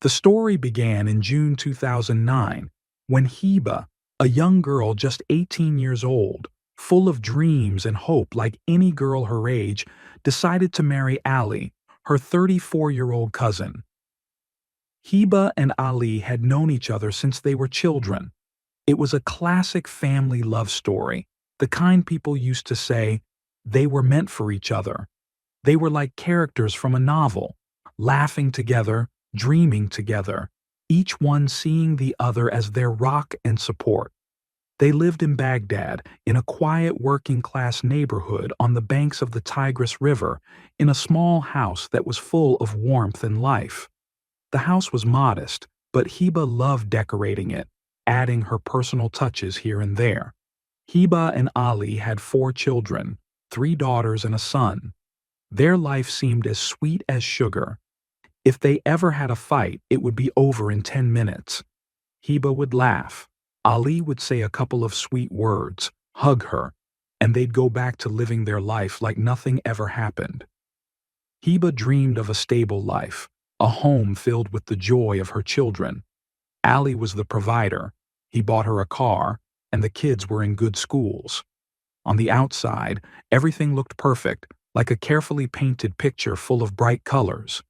The story began in June 2009 when Heba, a young girl just 18 years old, full of dreams and hope like any girl her age, decided to marry Ali, her 34-year-old cousin. Heba and Ali had known each other since they were children. It was a classic family love story, the kind people used to say, they were meant for each other. They were like characters from a novel, laughing together, dreaming together, each one seeing the other as their rock and support. They lived in Baghdad, in a quiet working-class neighborhood on the banks of the Tigris River, in a small house that was full of warmth and life. The house was modest, but Heba loved decorating it, adding her personal touches here and there. Heba and Ali had 4 children, 3 daughters and a son. Their life seemed as sweet as sugar. If they ever had a fight, it would be over in 10 minutes. Heba would laugh. Ali would say a couple of sweet words, hug her, and they'd go back to living their life like nothing ever happened. Heba dreamed of a stable life, a home filled with the joy of her children. Ali was the provider. He bought her a car, and the kids were in good schools. On the outside, everything looked perfect, like a carefully painted picture full of bright colors.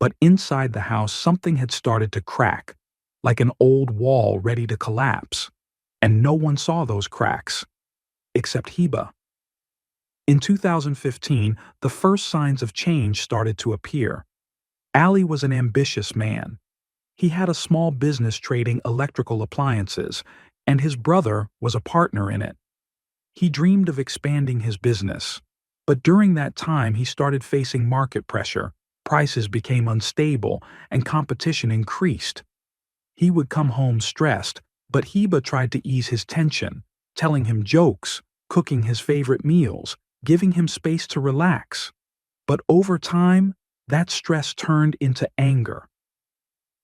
But inside the house, something had started to crack, like an old wall ready to collapse. And no one saw those cracks, except Heba. In 2015, the first signs of change started to appear. Ali was an ambitious man. He had a small business trading electrical appliances, and his brother was a partner in it. He dreamed of expanding his business, but during that time he started facing market pressure. Prices became unstable, and competition increased. He would come home stressed, but Heba tried to ease his tension, telling him jokes, cooking his favorite meals, giving him space to relax. But over time, that stress turned into anger.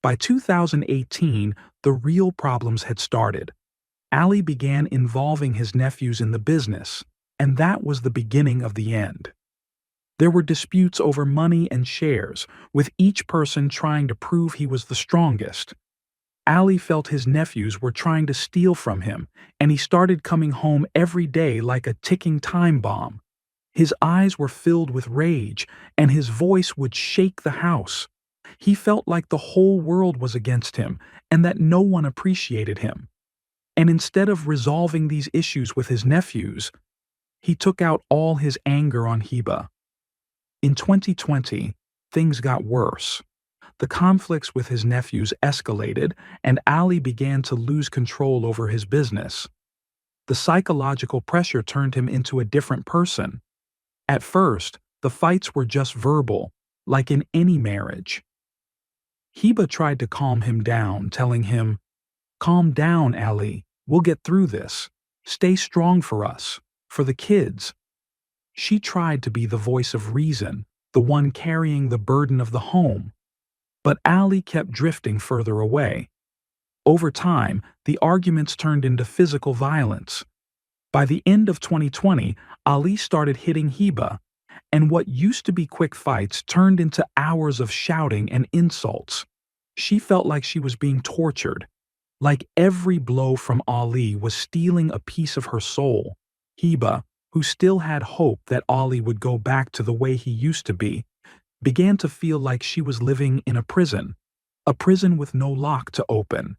By 2018, the real problems had started. Ali began involving his nephews in the business, and that was the beginning of the end. There were disputes over money and shares, with each person trying to prove he was the strongest. Ali felt his nephews were trying to steal from him, and he started coming home every day like a ticking time bomb. His eyes were filled with rage, and his voice would shake the house. He felt like the whole world was against him, and that no one appreciated him. And instead of resolving these issues with his nephews, he took out all his anger on Heba. In 2020, things got worse. The conflicts with his nephews escalated, and Ali began to lose control over his business. The psychological pressure turned him into a different person. At first, the fights were just verbal, like in any marriage. Heba tried to calm him down, telling him, "Calm down, Ali. We'll get through this. Stay strong for us, for the kids." She tried to be the voice of reason, the one carrying the burden of the home. But Ali kept drifting further away. Over time, the arguments turned into physical violence. By the end of 2020, Ali started hitting Heba, and what used to be quick fights turned into hours of shouting and insults. She felt like she was being tortured, like every blow from Ali was stealing a piece of her soul. Heba, who still had hope that Ali would go back to the way he used to be, began to feel like she was living in a prison with no lock to open.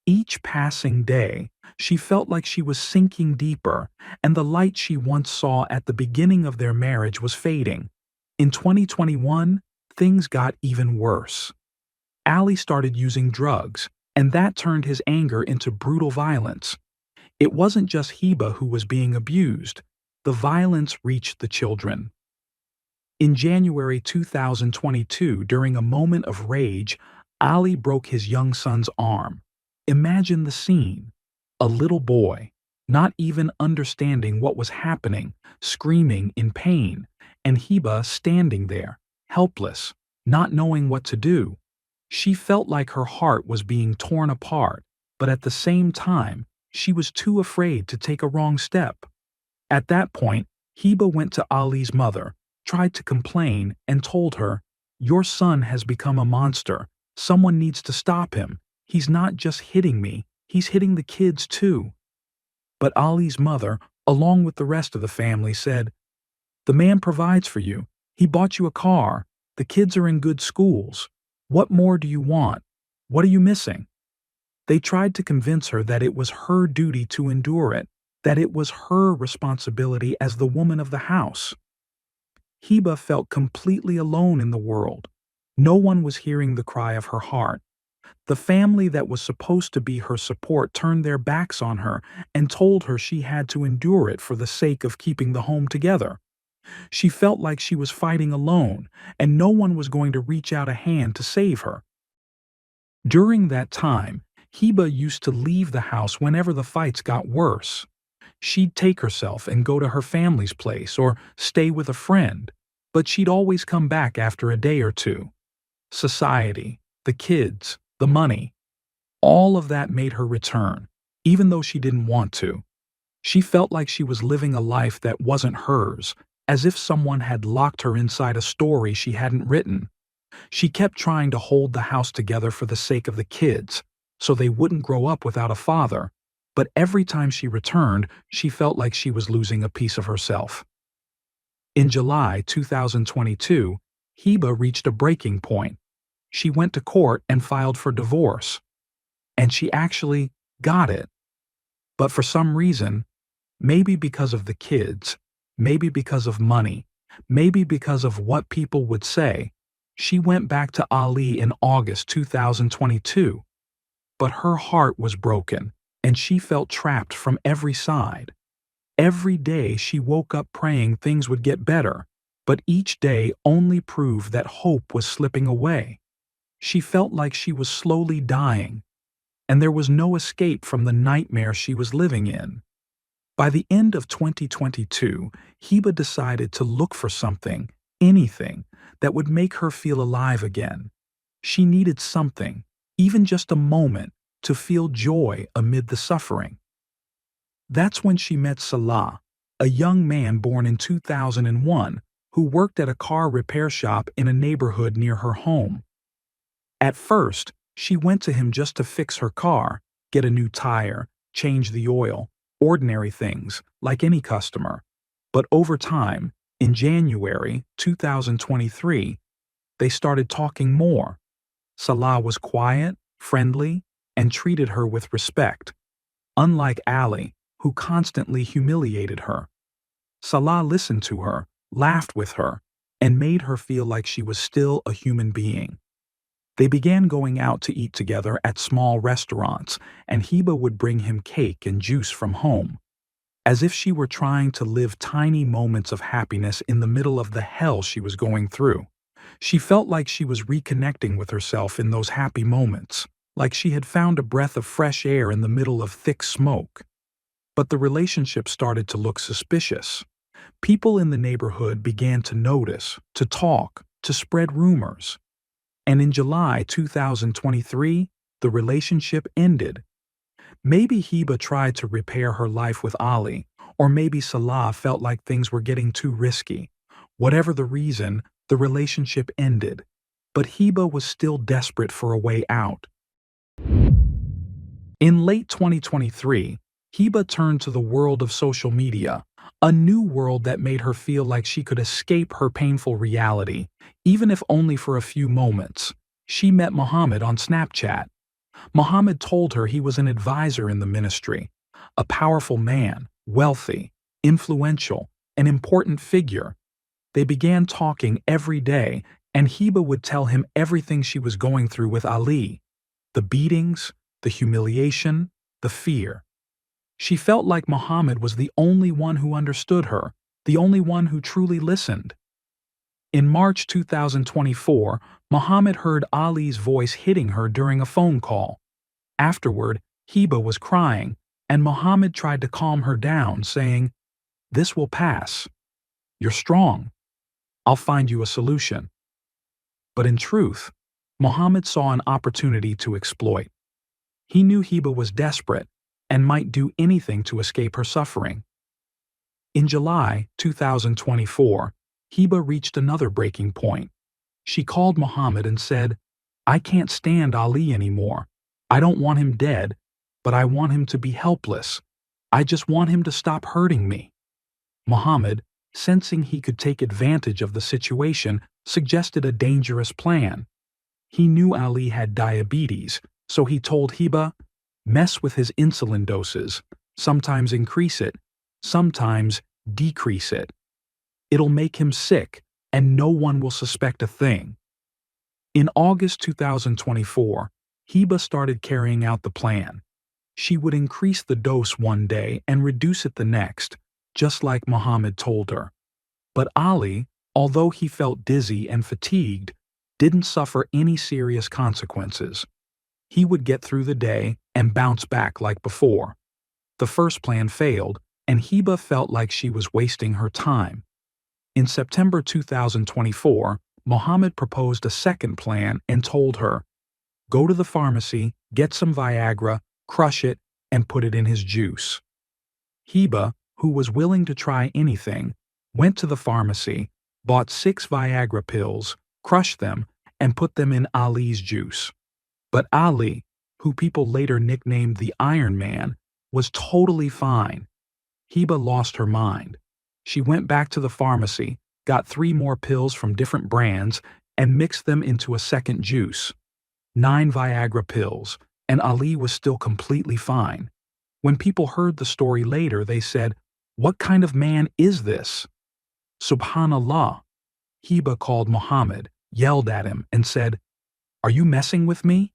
Each passing day, she felt like she was sinking deeper, and the light she once saw at the beginning of their marriage was fading. In 2021, things got even worse. Ali started using drugs, and that turned his anger into brutal violence. It wasn't just Heba who was being abused. The violence reached the children. In January 2022, during a moment of rage, Ali broke his young son's arm. Imagine the scene. A little boy, not even understanding what was happening, screaming in pain, and Heba standing there, helpless, not knowing what to do. She felt like her heart was being torn apart, but at the same time, she was too afraid to take a wrong step. At that point, Heba went to Ali's mother, tried to complain, and told her, "Your son has become a monster. Someone needs to stop him. He's not just hitting me, he's hitting the kids too." But Ali's mother, along with the rest of the family, said, "The man provides for you. He bought you a car. The kids are in good schools. What more do you want? What are you missing?" They tried to convince her that it was her duty to endure it, that it was her responsibility as the woman of the house. Heba felt completely alone in the world. No one was hearing the cry of her heart. The family that was supposed to be her support turned their backs on her and told her she had to endure it for the sake of keeping the home together. She felt like she was fighting alone, and no one was going to reach out a hand to save her. During that time, Heba used to leave the house whenever the fights got worse. She'd take herself and go to her family's place or stay with a friend, but she'd always come back after a day or two. Society, the kids, the money, all of that made her return, even though she didn't want to. She felt like she was living a life that wasn't hers, as if someone had locked her inside a story she hadn't written. She kept trying to hold the house together for the sake of the kids, so they wouldn't grow up without a father, but every time she returned, she felt like she was losing a piece of herself. In July 2022, Heba reached a breaking point. She went to court and filed for divorce. And she actually got it. But for some reason, maybe because of the kids, maybe because of money, maybe because of what people would say, she went back to Ali in August 2022. But her heart was broken, and she felt trapped from every side. Every day she woke up praying things would get better, but each day only proved that hope was slipping away. She felt like she was slowly dying, and there was no escape from the nightmare she was living in. By the end of 2022, Heba decided to look for something, anything, that would make her feel alive again. She needed something, even just a moment, to feel joy amid the suffering. That's when she met Salah, a young man born in 2001 who worked at a car repair shop in a neighborhood near her home. At first, she went to him just to fix her car, get a new tire, change the oil, ordinary things, like any customer. But over time, in January 2023, they started talking more. Salah was quiet, friendly, and treated her with respect, unlike Ali, who constantly humiliated her. Salah listened to her, laughed with her, and made her feel like she was still a human being. They began going out to eat together at small restaurants, and Heba would bring him cake and juice from home, as if she were trying to live tiny moments of happiness in the middle of the hell she was going through. She felt like she was reconnecting with herself in those happy moments, like she had found a breath of fresh air in the middle of thick smoke. But the relationship started to look suspicious. People in the neighborhood began to notice, to talk, to spread rumors. And in July 2023, the relationship ended. Maybe Heba tried to repair her life with Ali, or maybe Salah felt like things were getting too risky. Whatever the reason, the relationship ended. But Heba was still desperate for a way out. In late 2023, Heba turned to the world of social media, a new world that made her feel like she could escape her painful reality, even if only for a few moments. She met Muhammad on Snapchat. Muhammad told her he was an advisor in the ministry, a powerful man, wealthy, influential, an important figure. They began talking every day, and Heba would tell him everything she was going through with Ali, the beatings, the humiliation, the fear. She felt like Muhammad was the only one who understood her, the only one who truly listened. In March 2024, Muhammad heard Ali's voice hitting her during a phone call. Afterward, Heba was crying, and Muhammad tried to calm her down, saying, "This will pass. You're strong. I'll find you a solution." But in truth, Muhammad saw an opportunity to exploit. He knew Heba was desperate and might do anything to escape her suffering. In July 2024, Heba reached another breaking point. She called Muhammad and said, I can't stand Ali anymore. I don't want him dead, but I want him to be helpless. I just want him to stop hurting me." Muhammad, sensing he could take advantage of the situation, suggested a dangerous plan. He knew Ali had diabetes, so he told Heba, "Mess with his insulin doses, sometimes increase it, sometimes decrease it. It'll make him sick, and no one will suspect a thing." In August 2024, Heba started carrying out the plan. She would increase the dose one day and reduce it the next, just like Muhammad told her. But Ali, although he felt dizzy and fatigued, didn't suffer any serious consequences. He would get through the day and bounce back like before. The first plan failed, and Heba felt like she was wasting her time. In September 2024, Muhammad proposed a second plan and told her, "Go to the pharmacy, get some Viagra, crush it, and put it in his juice." Heba, who was willing to try anything, went to the pharmacy, bought 6 Viagra pills, crushed them, and put them in Ali's juice. But Ali, who people later nicknamed the Iron Man, was totally fine. Heba lost her mind. She went back to the pharmacy, got 3 more pills from different brands, and mixed them into a second juice. 9 Viagra pills, and Ali was still completely fine. When people heard the story later, they said, "What kind of man is this?" Subhanallah. Heba called Muhammad, yelled at him, and said, "Are you messing with me?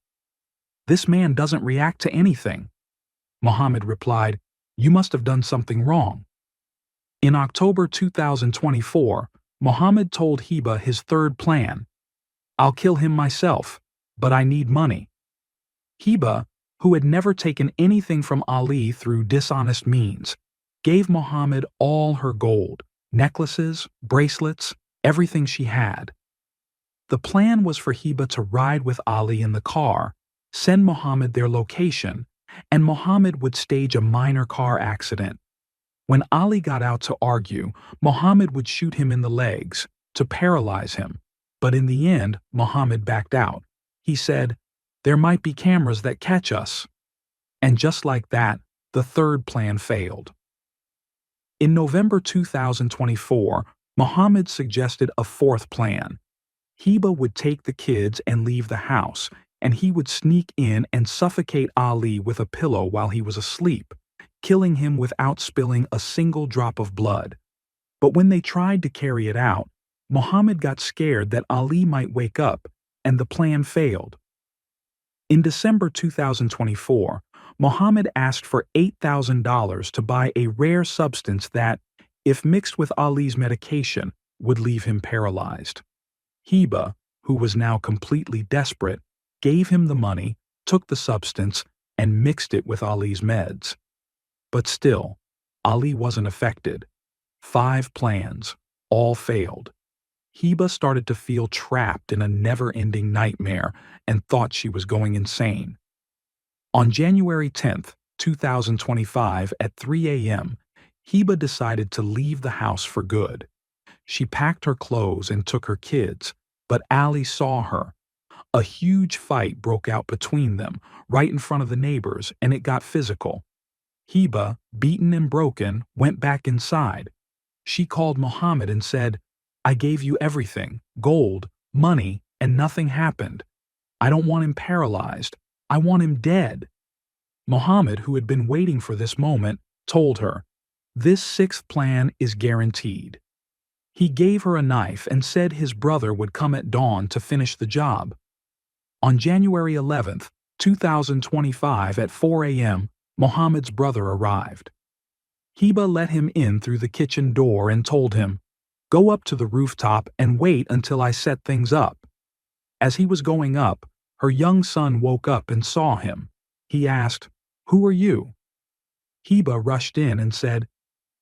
This man doesn't react to anything." Muhammad replied, "You must have done something wrong." In October 2024, Muhammad told Heba his third plan. "I'll kill him myself, but I need money." Heba, who had never taken anything from Ali through dishonest means, gave Muhammad all her gold, necklaces, bracelets, everything she had. The plan was for Heba to ride with Ali in the car, send Muhammad their location, and Muhammad would stage a minor car accident. When Ali got out to argue, Muhammad would shoot him in the legs to paralyze him, but in the end, Muhammad backed out. He said, "There might be cameras that catch us." And just like that, the third plan failed. In November 2024, Muhammad suggested a fourth plan. Heba would take the kids and leave the house, and he would sneak in and suffocate Ali with a pillow while he was asleep, killing him without spilling a single drop of blood. But when they tried to carry it out, Muhammad got scared that Ali might wake up, and the plan failed. In December 2024, Muhammad asked for $8,000 to buy a rare substance that, if mixed with Ali's medication, would leave him paralyzed. Heba, who was now completely desperate, gave him the money, took the substance, and mixed it with Ali's meds. But still, Ali wasn't affected. 5 plans, all failed. Heba started to feel trapped in a never-ending nightmare and thought she was going insane. On January 10, 2025 at 3 a.m., Heba decided to leave the house for good. She packed her clothes and took her kids, but Ali saw her. A huge fight broke out between them, right in front of the neighbors, and it got physical. Heba, beaten and broken, went back inside. She called Muhammad and said, "I gave you everything, gold, money, and nothing happened. I don't want him paralyzed. I want him dead." Muhammad, who had been waiting for this moment, told her, "This 6th plan is guaranteed." He gave her a knife and said his brother would come at dawn to finish the job. On January 11, 2025 at 4 a.m., Muhammad's brother arrived. Heba let him in through the kitchen door and told him, "Go up to the rooftop and wait until I set things up." As he was going up, her young son woke up and saw him. He asked, "Who are you?" Heba rushed in and said,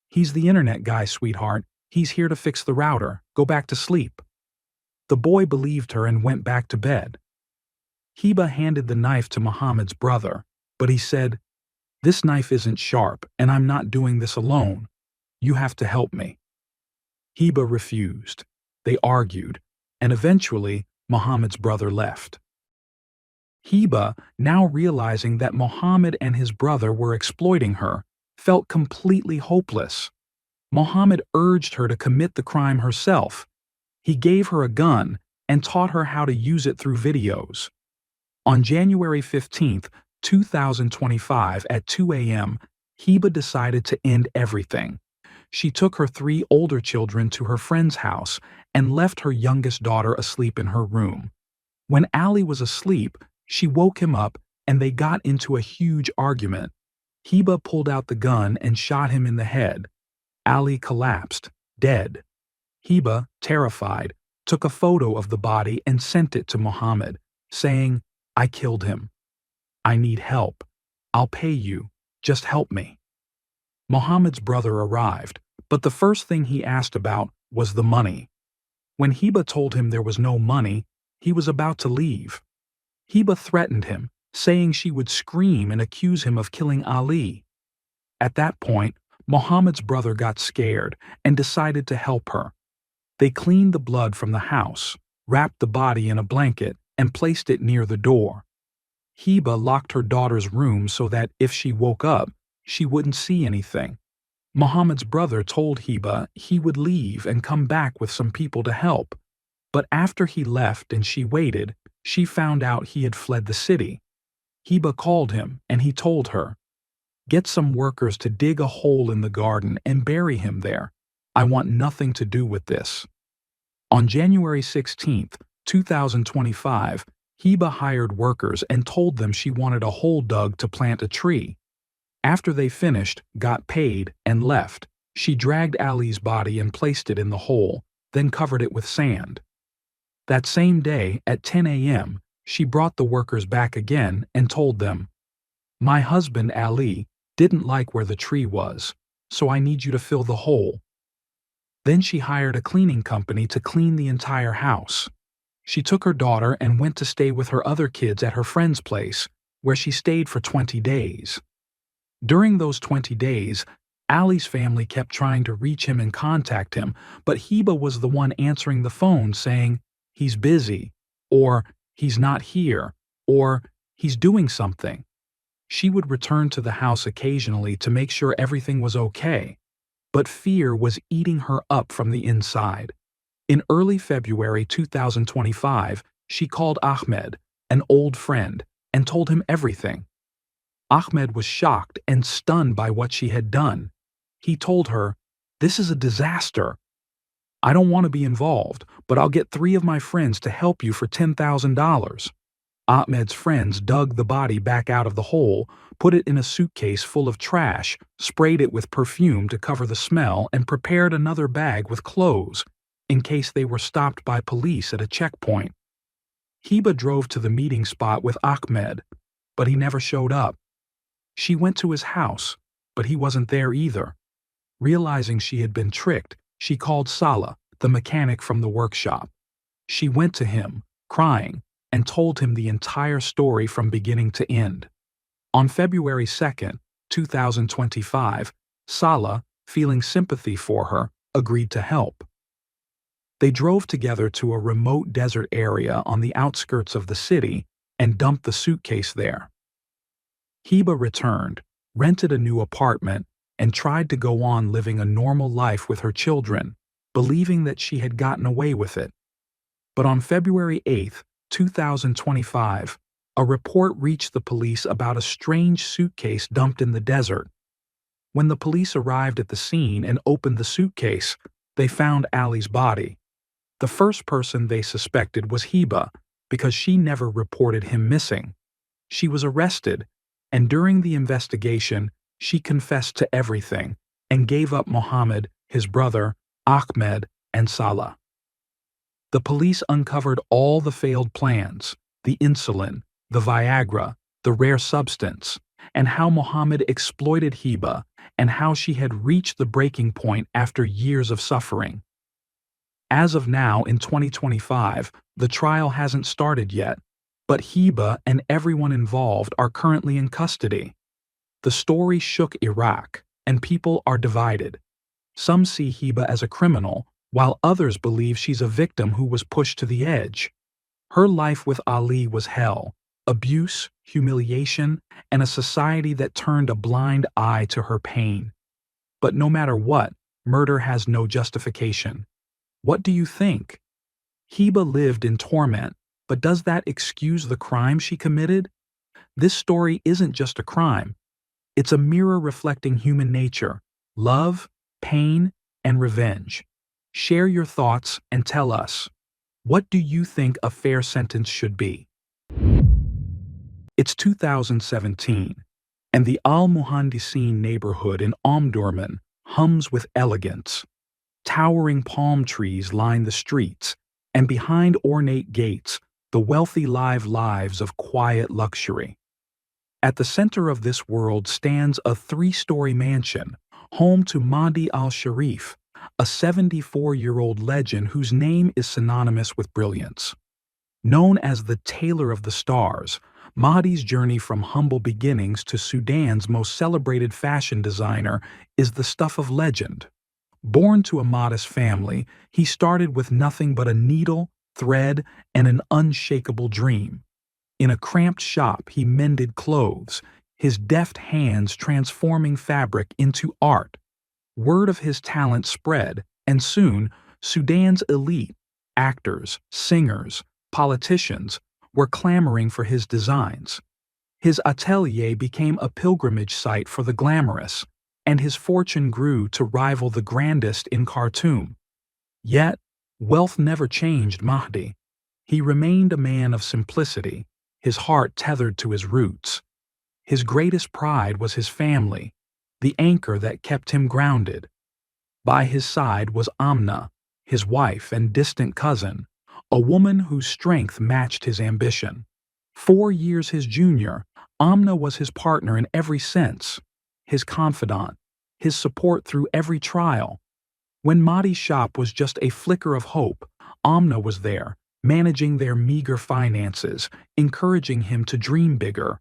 "He's the internet guy, sweetheart. He's here to fix the router. Go back to sleep." The boy believed her and went back to bed. Heba handed the knife to Muhammad's brother, but he said, "This knife isn't sharp, and I'm not doing this alone. You have to help me." Heba refused. They argued, and eventually Muhammad's brother left. Heba, now realizing that Mohammed and his brother were exploiting her, felt completely hopeless. Mohammed urged her to commit the crime herself. He gave her a gun and taught her how to use it through videos. On January 15, 2025 at 2 a.m., Heba decided to end everything. She took her 3 older children to her friend's house and left her youngest daughter asleep in her room. When Ali was asleep, she woke him up and they got into a huge argument. Heba pulled out the gun and shot him in the head. Ali collapsed, dead. Heba, terrified, took a photo of the body and sent it to Mohammed, saying, "I killed him. I need help. I'll pay you. Just help me." Mohammed's brother arrived, but the first thing he asked about was the money. When Heba told him there was no money, he was about to leave. Heba threatened him, saying she would scream and accuse him of killing Ali. At that point, Mohammed's brother got scared and decided to help her. They cleaned the blood from the house, wrapped the body in a blanket, and placed it near the door. Heba locked her daughter's room so that if she woke up, she wouldn't see anything. Mohammed's brother told Heba he would leave and come back with some people to help. But after he left and she waited, she found out he had fled the city. Heba called him and he told her, "Get some workers to dig a hole in the garden and bury him there. I want nothing to do with this." On January 16, 2025, Heba hired workers and told them she wanted a hole dug to plant a tree. After they finished, got paid, and left, she dragged Ali's body and placed it in the hole, then covered it with sand. That same day, at 10 a.m., she brought the workers back again and told them, "My husband, Ali, didn't like where the tree was, so I need you to fill the hole." Then she hired a cleaning company to clean the entire house. She took her daughter and went to stay with her other kids at her friend's place, where she stayed for 20 days. During those 20 days, Ali's family kept trying to reach him and contact him, but Heba was the one answering the phone saying, "He's busy," or "He's not here," or "He's doing something." She would return to the house occasionally to make sure everything was okay, but fear was eating her up from the inside. In early February 2025, she called Ahmed, an old friend, and told him everything. Ahmed was shocked and stunned by what she had done. He told her, "This is a disaster. I don't want to be involved, but I'll get 3 of my friends to help you for $10,000. Ahmed's friends dug the body back out of the hole, put it in a suitcase full of trash, sprayed it with perfume to cover the smell, and prepared another bag with clothes, in case they were stopped by police at a checkpoint. Heba drove to the meeting spot with Ahmed, but he never showed up. She went to his house, but he wasn't there either. Realizing she had been tricked, she called Salah, the mechanic from the workshop. She went to him, crying, and told him the entire story from beginning to end. On February 2, 2025, Salah, feeling sympathy for her, agreed to help. They drove together to a remote desert area on the outskirts of the city and dumped the suitcase there. Heba returned, rented a new apartment, and tried to go on living a normal life with her children, believing that she had gotten away with it. But on February 8, 2025, a report reached the police about a strange suitcase dumped in the desert. When the police arrived at the scene and opened the suitcase, they found Ali's body. The first person they suspected was Heba, because she never reported him missing. She was arrested, and during the investigation, she confessed to everything and gave up Mohammed, his brother, Ahmed, and Salah. The police uncovered all the failed plans, the insulin, the Viagra, the rare substance, and how Mohammed exploited Heba and how she had reached the breaking point after years of suffering. As of now, in 2025, the trial hasn't started yet, but Heba and everyone involved are currently in custody. The story shook Iraq, and people are divided. Some see Heba as a criminal, while others believe she's a victim who was pushed to the edge. Her life with Ali was hell, abuse, humiliation, and a society that turned a blind eye to her pain. But no matter what, murder has no justification. What do you think? Heba lived in torment, but does that excuse the crime she committed? This story isn't just a crime. It's a mirror reflecting human nature, love, pain, and revenge. Share your thoughts and tell us, what do you think a fair sentence should be? It's 2017, and the Al-Muhandisin neighborhood in Omdurman hums with elegance. Towering palm trees line the streets, and behind ornate gates, the wealthy live lives of quiet luxury. At the center of this world stands a three-story mansion, home to Mahdi al-Sharif, a 74-year-old legend whose name is synonymous with brilliance. Known as the Tailor of the Stars, Mahdi's journey from humble beginnings to Sudan's most celebrated fashion designer is the stuff of legend. Born to a modest family, he started with nothing but a needle, thread, and an unshakable dream. In a cramped shop, he mended clothes, his deft hands transforming fabric into art. Word of his talent spread, and soon, Sudan's elite, actors, singers, politicians, were clamoring for his designs. His atelier became a pilgrimage site for the glamorous, and his fortune grew to rival the grandest in Khartoum. Yet, wealth never changed Mahdi. He remained a man of simplicity, his heart tethered to his roots. His greatest pride was his family, the anchor that kept him grounded. By his side was Amna, his wife and distant cousin, a woman whose strength matched his ambition. 4 years his junior, Amna was his partner in every sense, his confidant, his support through every trial. When Mahdi's shop was just a flicker of hope, Amna was there, managing their meager finances, encouraging him to dream bigger.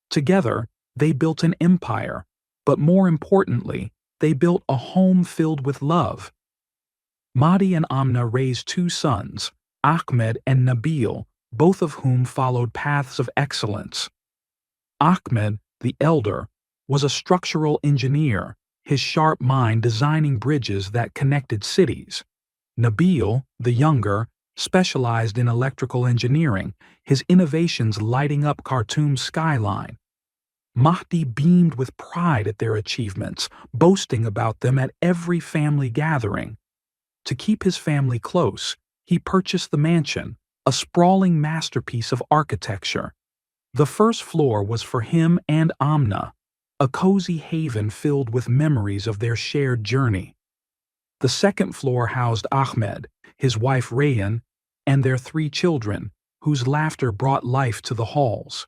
Together, they built an empire, but more importantly, they built a home filled with love. Mahdi and Amna raised 2 sons, Ahmed and Nabil, both of whom followed paths of excellence. Ahmed, the elder, was a structural engineer, his sharp mind designing bridges that connected cities. Nabil, the younger, specialized in electrical engineering, his innovations lighting up Khartoum's skyline. Mahdi beamed with pride at their achievements, boasting about them at every family gathering. To keep his family close, he purchased the mansion, a sprawling masterpiece of architecture. The first floor was for him and Amna, a cozy haven filled with memories of their shared journey. The second floor housed Ahmed, his wife Rayyan, and their 3 children, whose laughter brought life to the halls.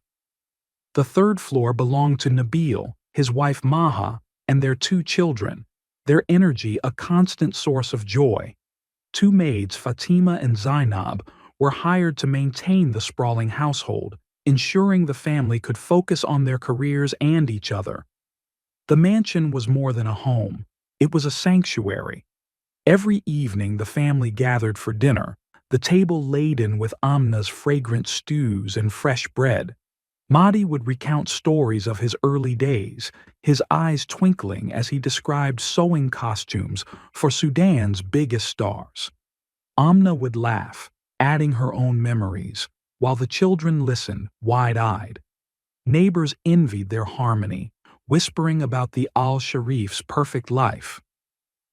The third floor belonged to Nabil, his wife Maha, and their 2 children, their energy a constant source of joy. 2 maids, Fatima and Zainab, were hired to maintain the sprawling household, ensuring the family could focus on their careers and each other. The mansion was more than a home. It was a sanctuary. Every evening the family gathered for dinner, the table laden with Amna's fragrant stews and fresh bread. Mahdi would recount stories of his early days, his eyes twinkling as he described sewing costumes for Sudan's biggest stars. Amna would laugh, adding her own memories, while the children listened, wide-eyed. Neighbors envied their harmony, whispering about the Al-Sharif's perfect life.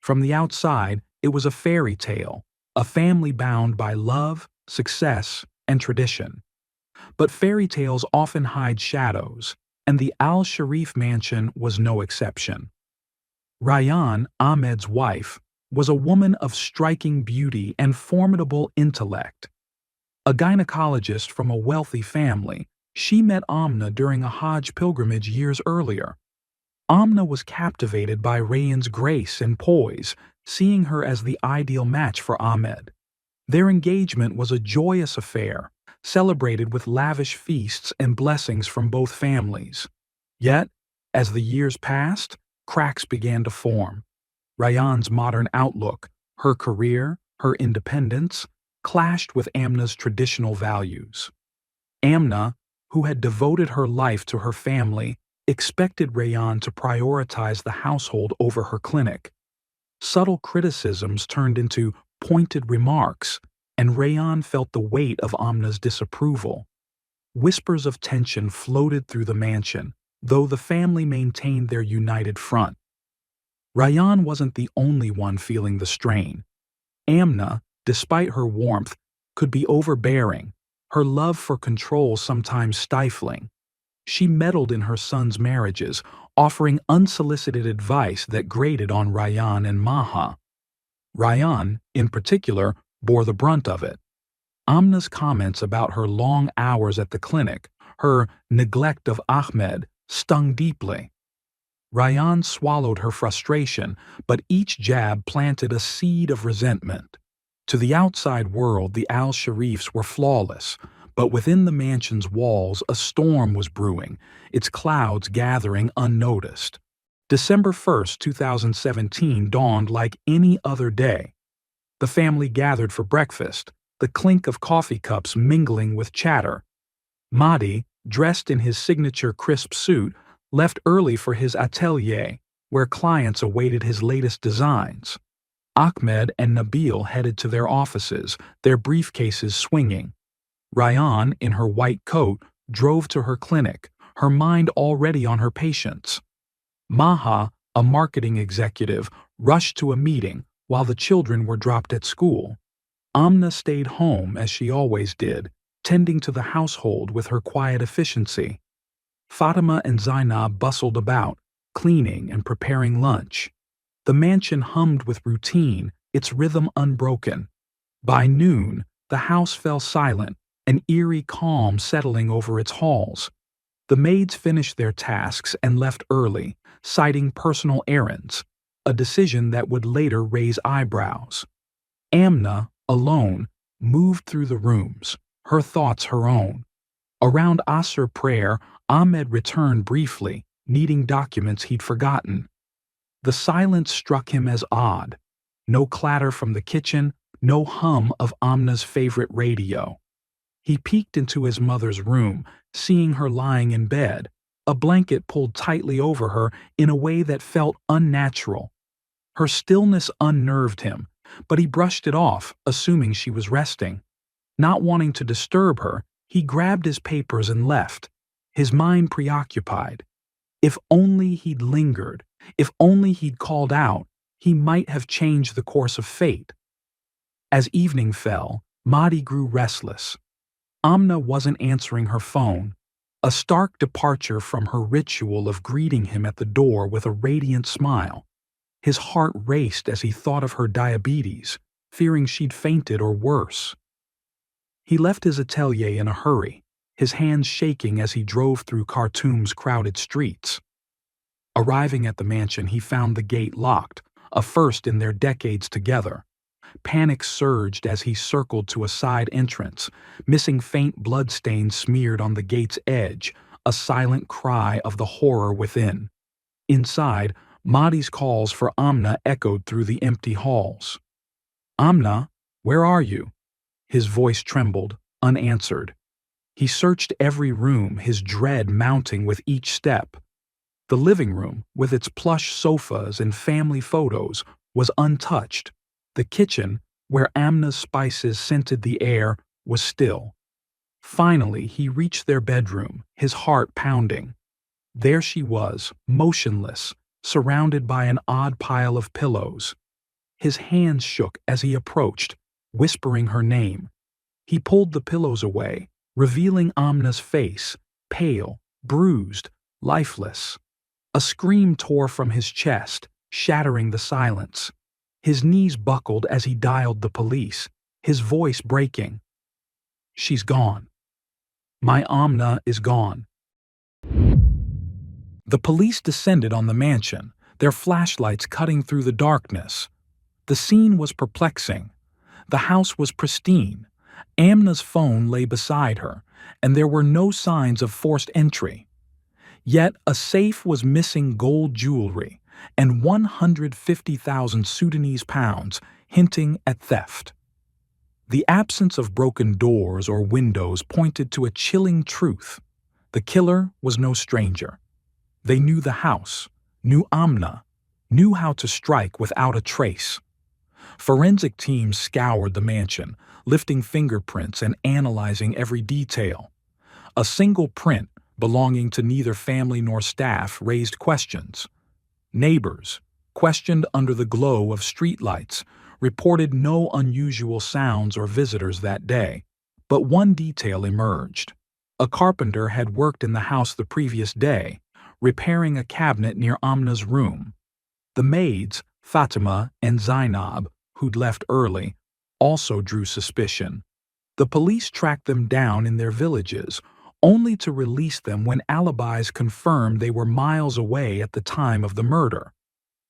From the outside, it was a fairy tale, a family bound by love, success, and tradition. But fairy tales often hide shadows, and the Al-Sharif mansion was no exception. Rayyan, Ahmed's wife, was a woman of striking beauty and formidable intellect. A gynecologist from a wealthy family, she met Amna during a Hajj pilgrimage years earlier. Amna was captivated by Rayyan's grace and poise, seeing her as the ideal match for Ahmed. Their engagement was a joyous affair, celebrated with lavish feasts and blessings from both families. Yet, as the years passed, cracks began to form. Rayyan's modern outlook, her career, her independence, clashed with Amna's traditional values. Amna, who had devoted her life to her family, expected Rayyan to prioritize the household over her clinic. Subtle criticisms turned into pointed remarks, and Rayyan felt the weight of Amna's disapproval. Whispers of tension floated through the mansion, though the family maintained their united front. Rayyan wasn't the only one feeling the strain. Amna, despite her warmth, could be overbearing, her love for control sometimes stifling. She meddled in her son's marriages, offering unsolicited advice that grated on Rayyan and Maha. Rayyan, in particular, bore the brunt of it. Amna's comments about her long hours at the clinic, her neglect of Ahmed, stung deeply. Rayyan swallowed her frustration, but each jab planted a seed of resentment. To the outside world, the Al-Sharifs were flawless, but within the mansion's walls a storm was brewing, its clouds gathering unnoticed. December 1st, 2017 dawned like any other day. The family gathered for breakfast, the clink of coffee cups mingling with chatter. Mahdi, dressed in his signature crisp suit, left early for his atelier, where clients awaited his latest designs. Ahmed and Nabil headed to their offices, their briefcases swinging. Rayyan, in her white coat, drove to her clinic, her mind already on her patients. Maha, a marketing executive, rushed to a meeting while the children were dropped at school. Amna stayed home as she always did, tending to the household with her quiet efficiency. Fatima and Zainab bustled about, cleaning and preparing lunch. The mansion hummed with routine, its rhythm unbroken. By noon, the house fell silent, an eerie calm settling over its halls. The maids finished their tasks and left early, citing personal errands, a decision that would later raise eyebrows. Amna, alone, moved through the rooms, her thoughts her own. Around Asr prayer, Ahmed returned briefly, needing documents he'd forgotten. The silence struck him as odd. No clatter from the kitchen, no hum of Amna's favorite radio. He peeked into his mother's room, seeing her lying in bed, a blanket pulled tightly over her in a way that felt unnatural. Her stillness unnerved him, but he brushed it off, assuming she was resting. Not wanting to disturb her, he grabbed his papers and left, his mind preoccupied. If only he'd lingered, if only he'd called out, he might have changed the course of fate. As evening fell, Mahdi grew restless. Amna wasn't answering her phone, a stark departure from her ritual of greeting him at the door with a radiant smile. His heart raced as he thought of her diabetes, fearing she'd fainted or worse. He left his atelier in a hurry, his hands shaking as he drove through Khartoum's crowded streets. Arriving at the mansion, he found the gate locked, a first in their decades together. Panic surged as he circled to a side entrance, missing faint bloodstains smeared on the gate's edge, a silent cry of the horror within. Inside, Mahdi's calls for Amna echoed through the empty halls. "Amna, where are you?" His voice trembled, unanswered. He searched every room, his dread mounting with each step. The living room, with its plush sofas and family photos, was untouched. The kitchen, where Amna's spices scented the air, was still. Finally, he reached their bedroom, his heart pounding. There she was, motionless, surrounded by an odd pile of pillows. His hands shook as he approached, whispering her name. He pulled the pillows away, revealing Amna's face, pale, bruised, lifeless. A scream tore from his chest, shattering the silence. His knees buckled as he dialed the police, his voice breaking. "She's gone. My Amna is gone." The police descended on the mansion, their flashlights cutting through the darkness. The scene was perplexing. The house was pristine. Amna's phone lay beside her, and there were no signs of forced entry. Yet a safe was missing gold jewelry and 150,000 Sudanese pounds, hinting at theft. The absence of broken doors or windows pointed to a chilling truth. The killer was no stranger. They knew the house, knew Amna, knew how to strike without a trace. Forensic teams scoured the mansion, lifting fingerprints and analyzing every detail. A single print, belonging to neither family nor staff, raised questions. Neighbors, questioned under the glow of streetlights, reported no unusual sounds or visitors that day. But one detail emerged. A carpenter had worked in the house the previous day, repairing a cabinet near Amna's room. The maids, Fatima and Zainab, who'd left early, also drew suspicion. The police tracked them down in their villages, only to release them when alibis confirmed they were miles away at the time of the murder.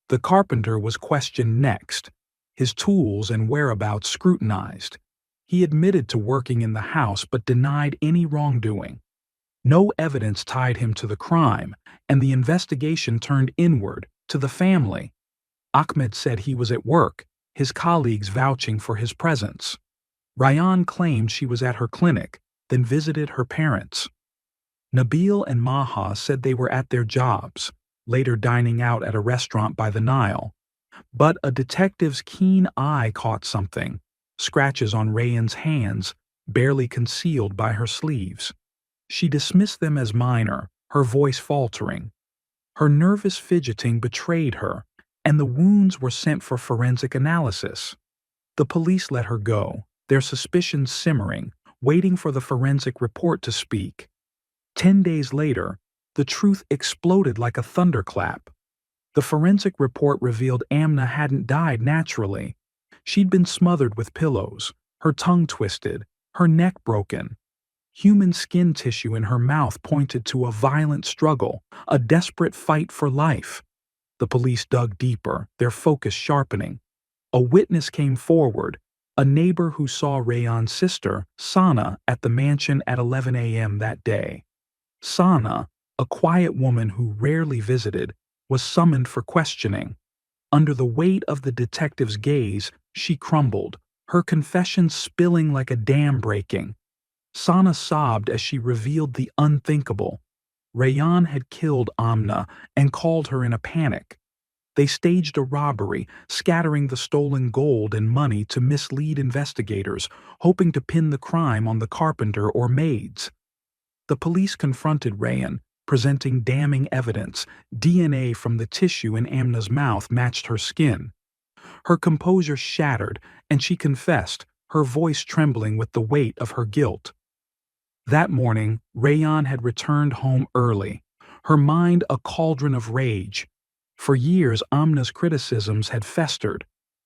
The carpenter was questioned next, his tools and whereabouts scrutinized. He admitted to working in the house but denied any wrongdoing. No evidence tied him to the crime, and the investigation turned inward, to the family. Ahmed said he was at work, his colleagues vouching for his presence. Rayyan claimed she was at her clinic, then visited her parents. Nabil and Maha said they were at their jobs, later dining out at a restaurant by the Nile. But a detective's keen eye caught something: scratches on Rayyan's hands, barely concealed by her sleeves. She dismissed them as minor, her voice faltering. Her nervous fidgeting betrayed her, and the wounds were sent for forensic analysis. The police let her go, their suspicions simmering, waiting for the forensic report to speak. 10 days later, the truth exploded like a thunderclap. The forensic report revealed Amna hadn't died naturally. She'd been smothered with pillows, her tongue twisted, her neck broken. Human skin tissue in her mouth pointed to a violent struggle, a desperate fight for life. The police dug deeper, their focus sharpening. A witness came forward, a neighbor who saw Rayyan's sister, Sana, at the mansion at 11 a.m. that day. Sana, a quiet woman who rarely visited, was summoned for questioning. Under the weight of the detective's gaze, she crumbled, her confession spilling like a dam breaking. Sana sobbed as she revealed the unthinkable. Rayyan had killed Amna and called her in a panic. They staged a robbery, scattering the stolen gold and money to mislead investigators, hoping to pin the crime on the carpenter or maids. The police confronted Rayyan, presenting damning evidence. DNA from the tissue in Amna's mouth matched her skin. Her composure shattered, and she confessed, her voice trembling with the weight of her guilt. That morning, Rayyan had returned home early, her mind a cauldron of rage. For years, Amna's criticisms had festered.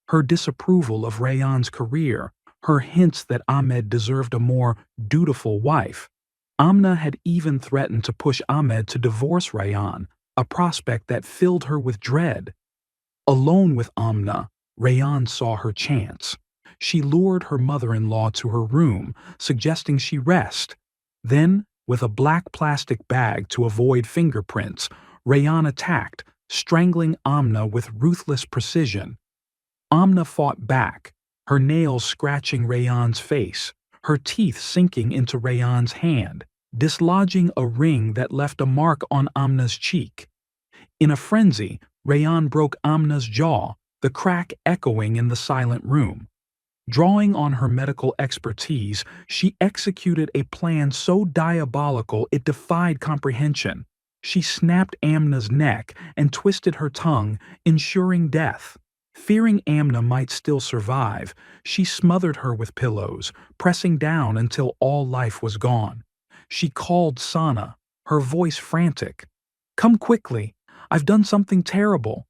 Her disapproval of Rayyan's career, her hints that Ahmed deserved a more dutiful wife. Amna had even threatened to push Ahmed to divorce Rayyan, a prospect that filled her with dread. Alone with Amna, Rayyan saw her chance. She lured her mother-in-law to her room, suggesting she rest. Then, with a black plastic bag to avoid fingerprints, Rayyan attacked, strangling Amna with ruthless precision. Amna fought back, her nails scratching Rayyan's face, her teeth sinking into Rayyan's hand, dislodging a ring that left a mark on Amna's cheek. In a frenzy, Rayyan broke Amna's jaw, the crack echoing in the silent room. Drawing on her medical expertise, she executed a plan so diabolical it defied comprehension. She snapped Amna's neck and twisted her tongue, ensuring death. Fearing Amna might still survive, she smothered her with pillows, pressing down until all life was gone. She called Sana, her voice frantic. "Come quickly, I've done something terrible."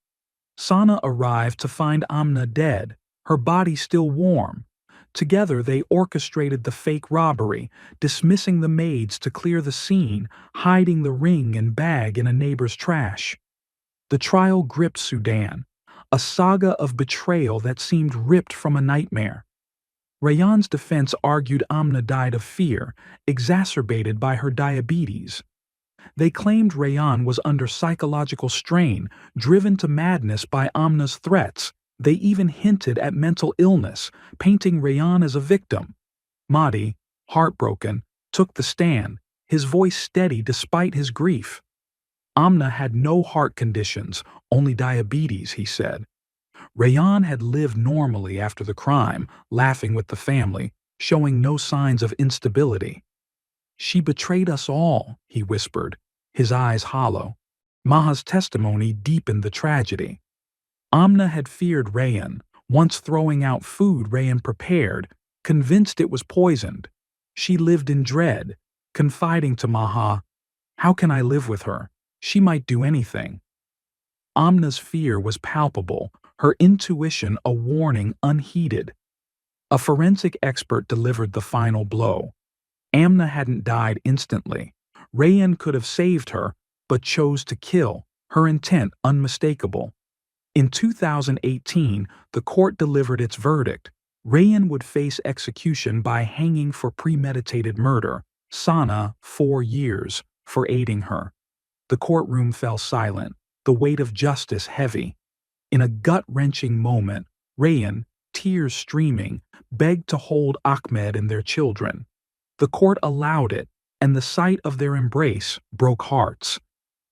Sana arrived to find Amna dead, her body still warm. Together they orchestrated the fake robbery, dismissing the maids to clear the scene, hiding the ring and bag in a neighbor's trash. The trial gripped Sudan, a saga of betrayal that seemed ripped from a nightmare. Rayyan's defense argued Amna died of fear, exacerbated by her diabetes. They claimed Rayyan was under psychological strain, driven to madness by Amna's threats. They even hinted at mental illness, painting Rayyan as a victim. Mahdi, heartbroken, took the stand, his voice steady despite his grief. Amna had no heart conditions, only diabetes, he said. Rayan had lived normally after the crime, laughing with the family, showing no signs of instability. She betrayed us all, he whispered, his eyes hollow. Maha's testimony deepened the tragedy. Amna had feared Rayan, once throwing out food Rayan prepared, convinced it was poisoned. She lived in dread, confiding to Maha, "How can I live with her? She might do anything." Amna's fear was palpable, her intuition a warning unheeded. A forensic expert delivered the final blow. Amna hadn't died instantly. Rayan could have saved her, but chose to kill, her intent unmistakable. In 2018, the court delivered its verdict. Rayan would face execution by hanging for premeditated murder, Sana 4 years, for aiding her. The courtroom fell silent, the weight of justice heavy. In a gut-wrenching moment, Rayan, tears streaming, begged to hold Ahmed and their children. The court allowed it, and the sight of their embrace broke hearts.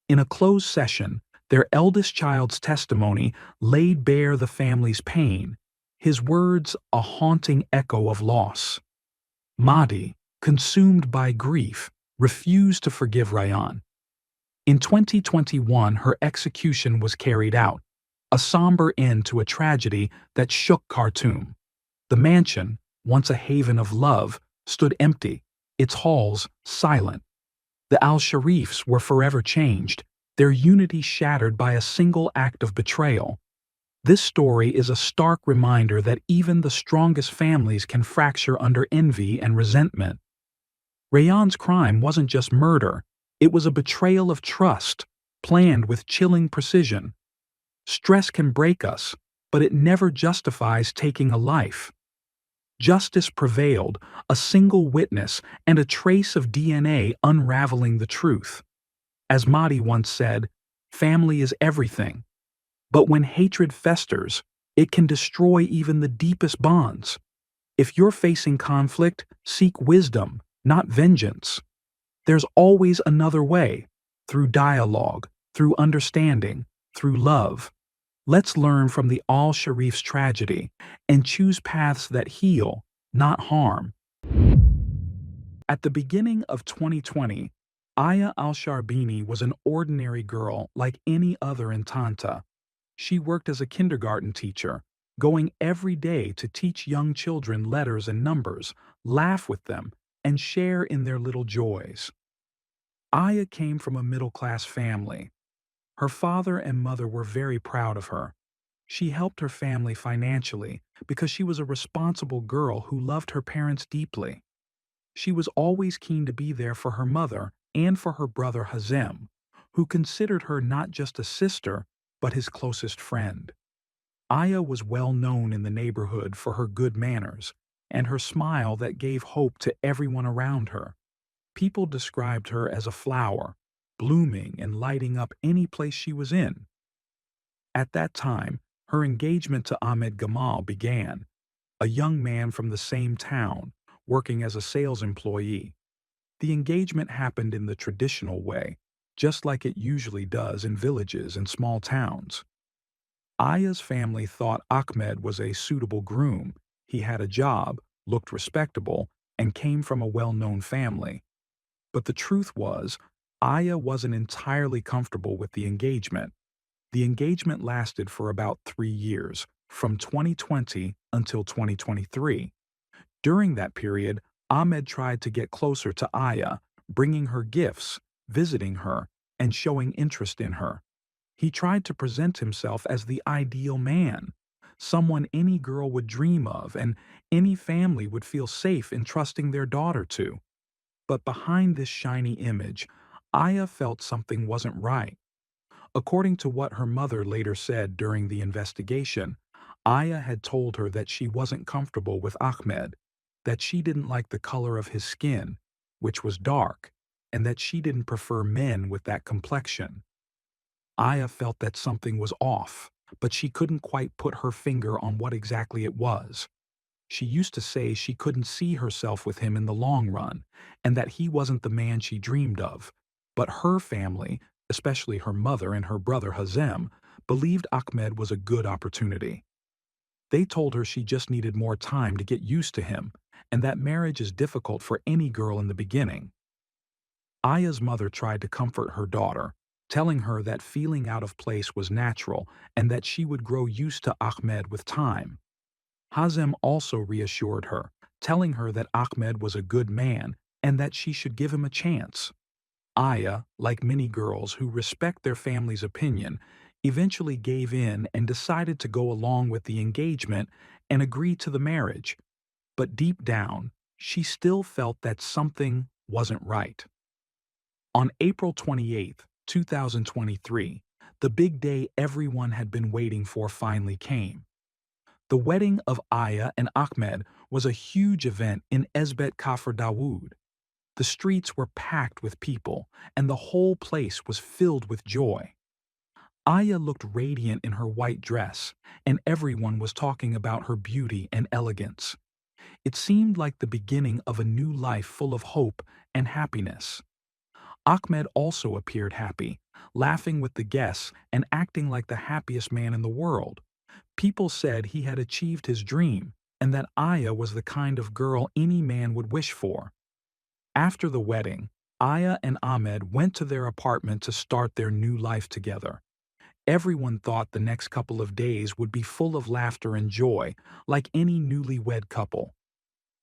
In a closed session, their eldest child's testimony laid bare the family's pain, his words a haunting echo of loss. Mahdi, consumed by grief, refused to forgive Rayan. In 2021, her execution was carried out, a somber end to a tragedy that shook Khartoum. The mansion, once a haven of love, stood empty, its halls silent. The Al-Sharifs were forever changed, their unity shattered by a single act of betrayal. This story is a stark reminder that even the strongest families can fracture under envy and resentment. Rayan's crime wasn't just murder, it was a betrayal of trust, planned with chilling precision. Stress can break us, but it never justifies taking a life. Justice prevailed, a single witness and a trace of DNA unraveling the truth. As Mahdi once said, family is everything. But when hatred festers, it can destroy even the deepest bonds. If you're facing conflict, seek wisdom, not vengeance. There's always another way, through dialogue, through understanding, through love. Let's learn from the Al-Sharif's tragedy and choose paths that heal, not harm. At the beginning of 2020, Aya Al-Sharbini was an ordinary girl like any other in Tanta. She worked as a kindergarten teacher, going every day to teach young children letters and numbers, laugh with them, and share in their little joys. Aya came from a middle-class family. Her father and mother were very proud of her. She helped her family financially because she was a responsible girl who loved her parents deeply. She was always keen to be there for her mother and for her brother Hazem, who considered her not just a sister, but his closest friend. Aya was well known in the neighborhood for her good manners and her smile that gave hope to everyone around her. People described her as a flower, blooming and lighting up any place she was in. At that time, her engagement to Ahmed Gamal began, a young man from the same town, working as a sales employee. The engagement happened in the traditional way, just like it usually does in villages and small towns. Aya's family thought Ahmed was a suitable groom. He had a job, looked respectable, and came from a well-known family. But the truth was, Aya wasn't entirely comfortable with the engagement. The engagement lasted for about 3 years, from 2020 until 2023. During that period, Ahmed tried to get closer to Aya, bringing her gifts, visiting her, and showing interest in her. He tried to present himself as the ideal man, someone any girl would dream of and any family would feel safe entrusting their daughter to. But behind this shiny image, Aya felt something wasn't right. According to what her mother later said during the investigation, Aya had told her that she wasn't comfortable with Ahmed, that she didn't like the color of his skin, which was dark, and that she didn't prefer men with that complexion. Aya felt that something was off, but she couldn't quite put her finger on what exactly it was. She used to say she couldn't see herself with him in the long run, and that he wasn't the man she dreamed of. But her family, especially her mother and her brother Hazem, believed Ahmed was a good opportunity. They told her she just needed more time to get used to him, and that marriage is difficult for any girl in the beginning. Aya's mother tried to comfort her daughter, telling her that feeling out of place was natural and that she would grow used to Ahmed with time. Hazem also reassured her, telling her that Ahmed was a good man and that she should give him a chance. Aya, like many girls who respect their family's opinion, eventually gave in and decided to go along with the engagement and agree to the marriage. But deep down, she still felt that something wasn't right. On April 28, 2023, the big day everyone had been waiting for finally came. The wedding of Aya and Ahmed was a huge event in Esbet Kafr Dawood. The streets were packed with people, and the whole place was filled with joy. Aya looked radiant in her white dress, and everyone was talking about her beauty and elegance. It seemed like the beginning of a new life full of hope and happiness. Ahmed also appeared happy, laughing with the guests and acting like the happiest man in the world. People said he had achieved his dream and that Aya was the kind of girl any man would wish for. After the wedding, Aya and Ahmed went to their apartment to start their new life together. Everyone thought the next couple of days would be full of laughter and joy, like any newlywed couple.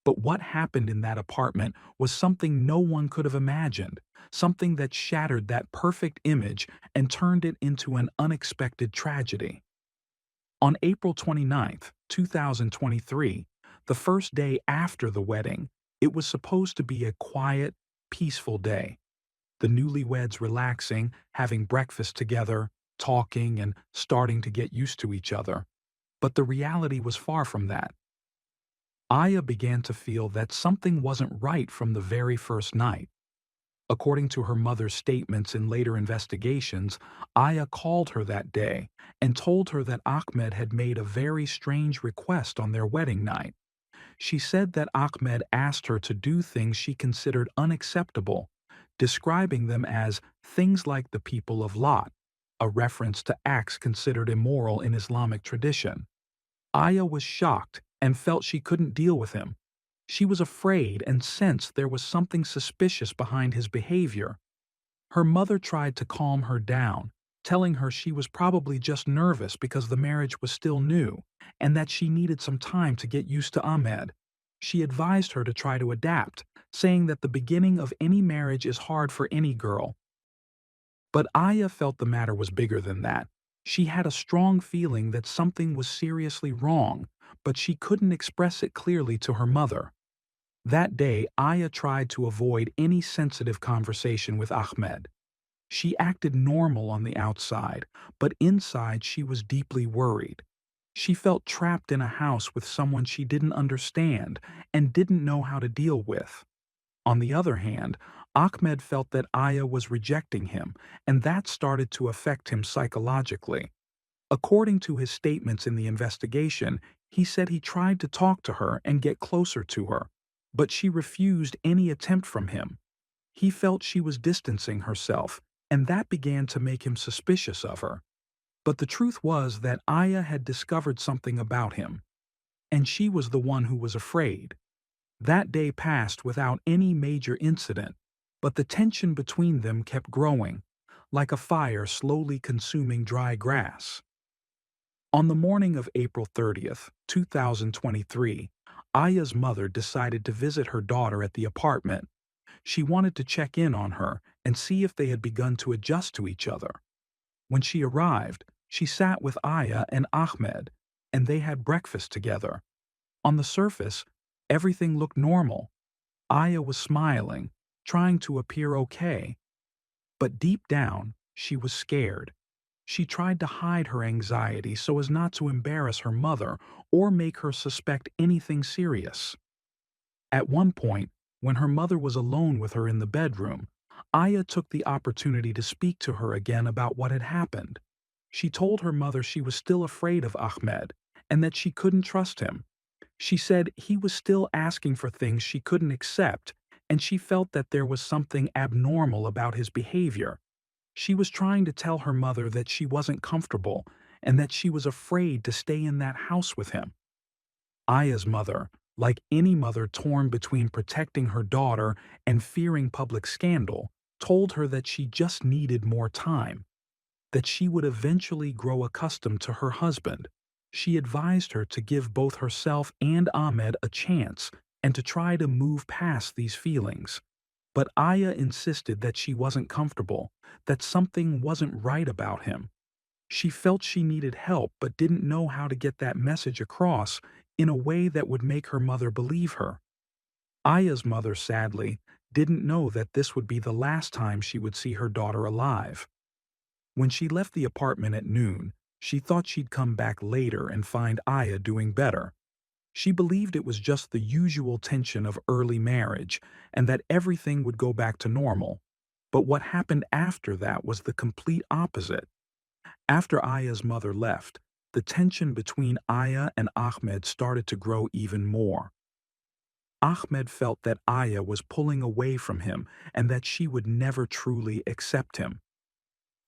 But what happened in that apartment was something no one could have imagined, something that shattered that perfect image and turned it into an unexpected tragedy. On April 29, 2023, the first day after the wedding, it was supposed to be a quiet, peaceful day. The newlyweds relaxing, having breakfast together, talking, and starting to get used to each other. But the reality was far from that. Aya began to feel that something wasn't right from the very first night. According to her mother's statements in later investigations, Aya called her that day and told her that Ahmed had made a very strange request on their wedding night. She said that Ahmed asked her to do things she considered unacceptable, describing them as things like the people of Lot, a reference to acts considered immoral in Islamic tradition. Aya was shocked and felt she couldn't deal with him. She was afraid and sensed there was something suspicious behind his behavior. Her mother tried to calm her down, telling her she was probably just nervous because the marriage was still new and that she needed some time to get used to Ahmed. She advised her to try to adapt, saying that the beginning of any marriage is hard for any girl. But Aya felt the matter was bigger than that. She had a strong feeling that something was seriously wrong, but she couldn't express it clearly to her mother. That day, Aya tried to avoid any sensitive conversation with Ahmed. She acted normal on the outside, but inside she was deeply worried. She felt trapped in a house with someone she didn't understand and didn't know how to deal with. On the other hand, Ahmed felt that Aya was rejecting him, and that started to affect him psychologically. According to his statements in the investigation, he said he tried to talk to her and get closer to her, but she refused any attempt from him. He felt she was distancing herself, and that began to make him suspicious of her. But the truth was that Aya had discovered something about him, and she was the one who was afraid. That day passed without any major incident, but the tension between them kept growing, like a fire slowly consuming dry grass. On the morning of April 30, 2023, Aya's mother decided to visit her daughter at the apartment. She wanted to check in on her and see if they had begun to adjust to each other. When she arrived, she sat with Aya and Ahmed, and they had breakfast together. On the surface, everything looked normal. Aya was smiling, trying to appear okay. But deep down, she was scared. She tried to hide her anxiety so as not to embarrass her mother or make her suspect anything serious. At one point, when her mother was alone with her in the bedroom, Aya took the opportunity to speak to her again about what had happened. She told her mother she was still afraid of Ahmed and that she couldn't trust him. She said he was still asking for things she couldn't accept, and she felt that there was something abnormal about his behavior. She was trying to tell her mother that she wasn't comfortable and that she was afraid to stay in that house with him. Aya's mother, like any mother torn between protecting her daughter and fearing public scandal, told her that she just needed more time, that she would eventually grow accustomed to her husband. She advised her to give both herself and Ahmed a chance and to try to move past these feelings. But Aya insisted that she wasn't comfortable, that something wasn't right about him. She felt she needed help but didn't know how to get that message across in a way that would make her mother believe her. Aya's mother, sadly, didn't know that this would be the last time she would see her daughter alive. When she left the apartment at noon, she thought she'd come back later and find Aya doing better. She believed it was just the usual tension of early marriage and that everything would go back to normal. But what happened after that was the complete opposite. After Aya's mother left, the tension between Aya and Ahmed started to grow even more. Ahmed felt that Aya was pulling away from him and that she would never truly accept him.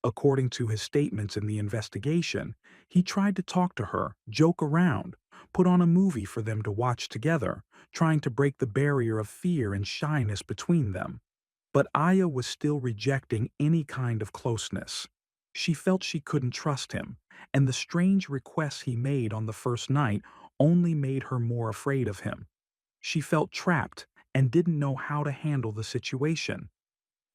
According to his statements in the investigation, he tried to talk to her, joke around, put on a movie for them to watch together, trying to break the barrier of fear and shyness between them. But Aya was still rejecting any kind of closeness. She felt she couldn't trust him, and the strange requests he made on the first night only made her more afraid of him. She felt trapped and didn't know how to handle the situation.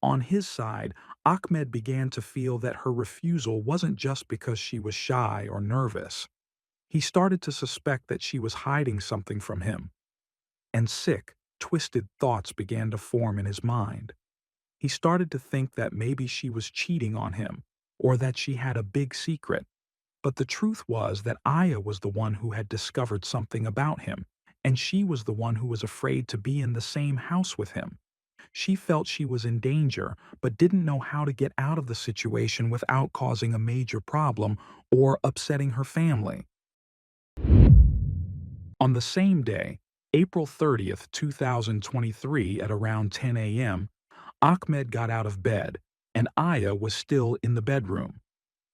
On his side, Ahmed began to feel that her refusal wasn't just because she was shy or nervous. He started to suspect that she was hiding something from him, and sick, twisted thoughts began to form in his mind. He started to think that maybe she was cheating on him, or that she had a big secret. But the truth was that Aya was the one who had discovered something about him, and she was the one who was afraid to be in the same house with him. She felt she was in danger, but didn't know how to get out of the situation without causing a major problem or upsetting her family. On the same day, April 30th, 2023, at around 10 a.m., Ahmed got out of bed, and Aya was still in the bedroom.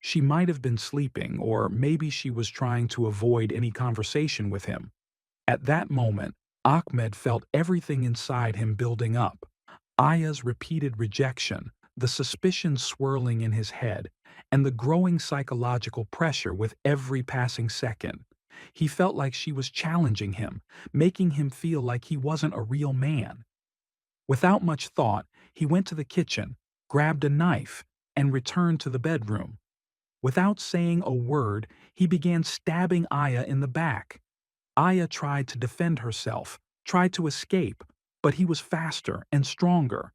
She might have been sleeping, or maybe she was trying to avoid any conversation with him. At that moment, Ahmed felt everything inside him building up. Aya's repeated rejection, the suspicion swirling in his head, and the growing psychological pressure with every passing second. He felt like she was challenging him, making him feel like he wasn't a real man. Without much thought, he went to the kitchen, grabbed a knife, and returned to the bedroom. Without saying a word, he began stabbing Aya in the back. Aya tried to defend herself, tried to escape, but he was faster and stronger.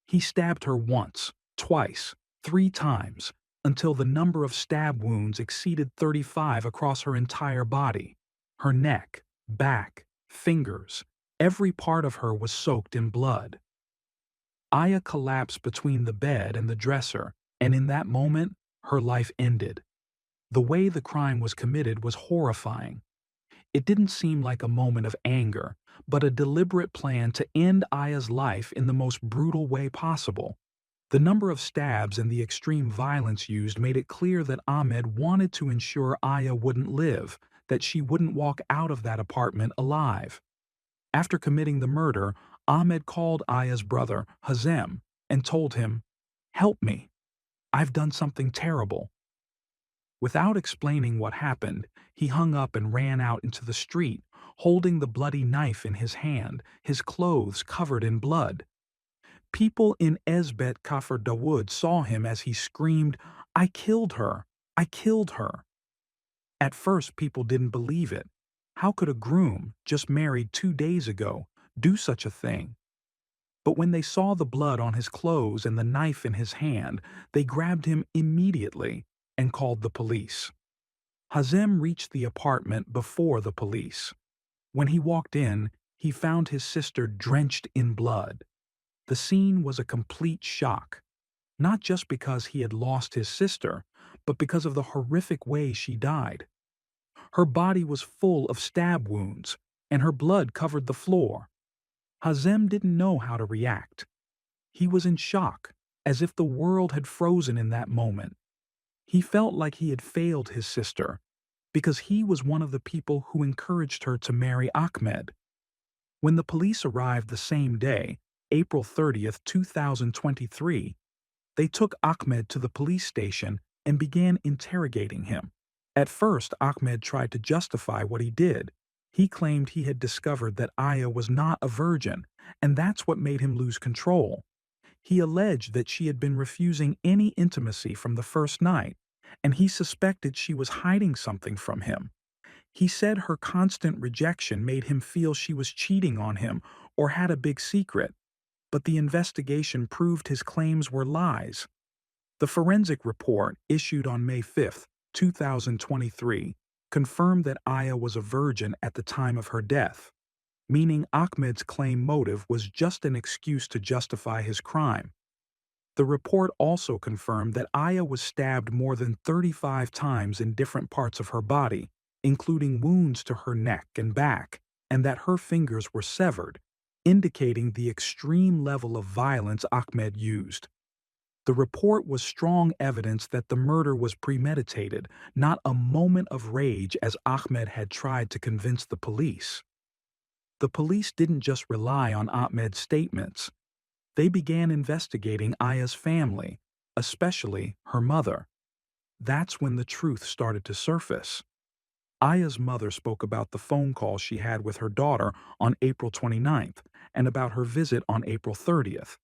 He stabbed her once, twice, 3 times, until the number of stab wounds exceeded 35 across her entire body. Her neck, back, fingers, every part of her was soaked in blood. Aya collapsed between the bed and the dresser, and in that moment, her life ended. The way the crime was committed was horrifying. It didn't seem like a moment of anger, but a deliberate plan to end Aya's life in the most brutal way possible. The number of stabs and the extreme violence used made it clear that Ahmed wanted to ensure Aya wouldn't live, that she wouldn't walk out of that apartment alive. After committing the murder, Ahmed called Aya's brother, Hazem, and told him, "Help me. I've done something terrible." Without explaining what happened, he hung up and ran out into the street, holding the bloody knife in his hand, his clothes covered in blood. People in Esbet Kafr Dawood saw him as he screamed, "I killed her! I killed her!" At first, people didn't believe it. How could a groom, just married 2 days ago, do such a thing? But when they saw the blood on his clothes and the knife in his hand, they grabbed him immediately and called the police. Hazem reached the apartment before the police. When he walked in, he found his sister drenched in blood. The scene was a complete shock, not just because he had lost his sister, but because of the horrific way she died. Her body was full of stab wounds, and her blood covered the floor. Hazem didn't know how to react. He was in shock, as if the world had frozen in that moment. He felt like he had failed his sister, because he was one of the people who encouraged her to marry Ahmed. When the police arrived the same day, April 30th, 2023, they took Ahmed to the police station and began interrogating him. At first, Ahmed tried to justify what he did. He claimed he had discovered that Aya was not a virgin, and that's what made him lose control. He alleged that she had been refusing any intimacy from the first night, and he suspected she was hiding something from him. He said her constant rejection made him feel she was cheating on him or had a big secret, but the investigation proved his claims were lies. The forensic report, issued on May 5, 2023, confirmed that Aya was a virgin at the time of her death, meaning Ahmed's claim motive was just an excuse to justify his crime. The report also confirmed that Aya was stabbed more than 35 times in different parts of her body, including wounds to her neck and back, and that her fingers were severed, indicating the extreme level of violence Ahmed used. The report was strong evidence that the murder was premeditated, not a moment of rage as Ahmed had tried to convince the police. The police didn't just rely on Ahmed's statements. They began investigating Aya's family, especially her mother. That's when the truth started to surface. Aya's mother spoke about the phone call she had with her daughter on April 29th and about her visit on April 30th.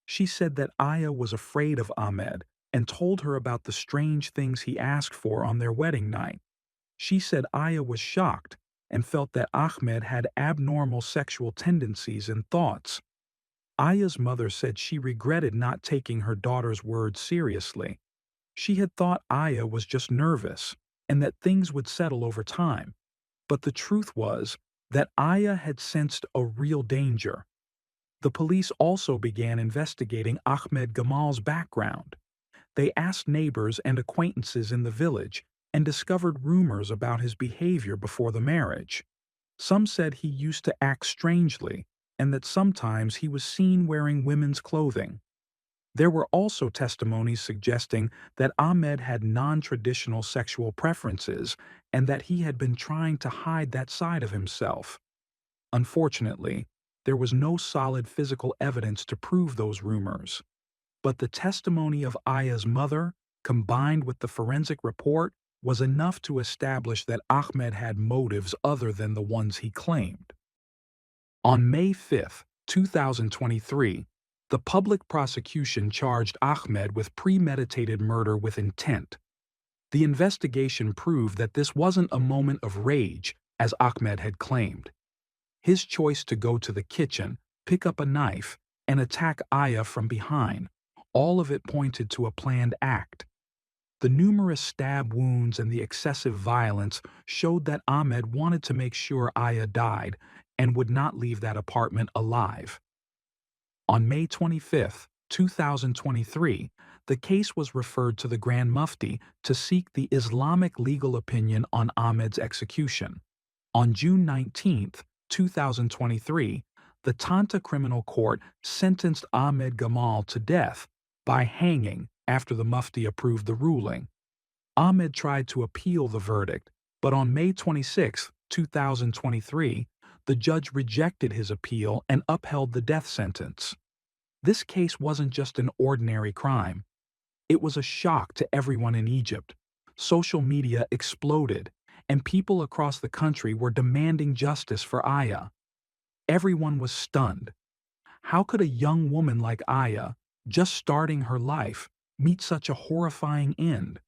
She said that Aya was afraid of Ahmed and told her about the strange things he asked for on their wedding night. She said Aya was shocked and felt that Ahmed had abnormal sexual tendencies and thoughts. Aya's mother said she regretted not taking her daughter's words seriously. She had thought Aya was just nervous and that things would settle over time. But the truth was that Aya had sensed a real danger. The police also began investigating Ahmed Gamal's background. They asked neighbors and acquaintances in the village and discovered rumors about his behavior before the marriage. Some said he used to act strangely and that sometimes he was seen wearing women's clothing. There were also testimonies suggesting that Ahmed had non-traditional sexual preferences and that he had been trying to hide that side of himself. Unfortunately, there was no solid physical evidence to prove those rumors. But the testimony of Aya's mother, combined with the forensic report, was enough to establish that Ahmed had motives other than the ones he claimed. On May 5, 2023, the public prosecution charged Ahmed with premeditated murder with intent. The investigation proved that this wasn't a moment of rage, as Ahmed had claimed. His choice to go to the kitchen, pick up a knife, and attack Aya from behind, all of it pointed to a planned act. The numerous stab wounds and the excessive violence showed that Ahmed wanted to make sure Aya died and would not leave that apartment alive. On May 25, 2023, the case was referred to the Grand Mufti to seek the Islamic legal opinion on Ahmed's execution. On June 19, 2023, the Tanta Criminal Court sentenced Ahmed Gamal to death by hanging after the Mufti approved the ruling. Ahmed tried to appeal the verdict, but on May 26, 2023, the judge rejected his appeal and upheld the death sentence. This case wasn't just an ordinary crime. It was a shock to everyone in Egypt. Social media exploded, and people across the country were demanding justice for Aya. Everyone was stunned. How could a young woman like Aya, just starting her life, meet such a horrifying end?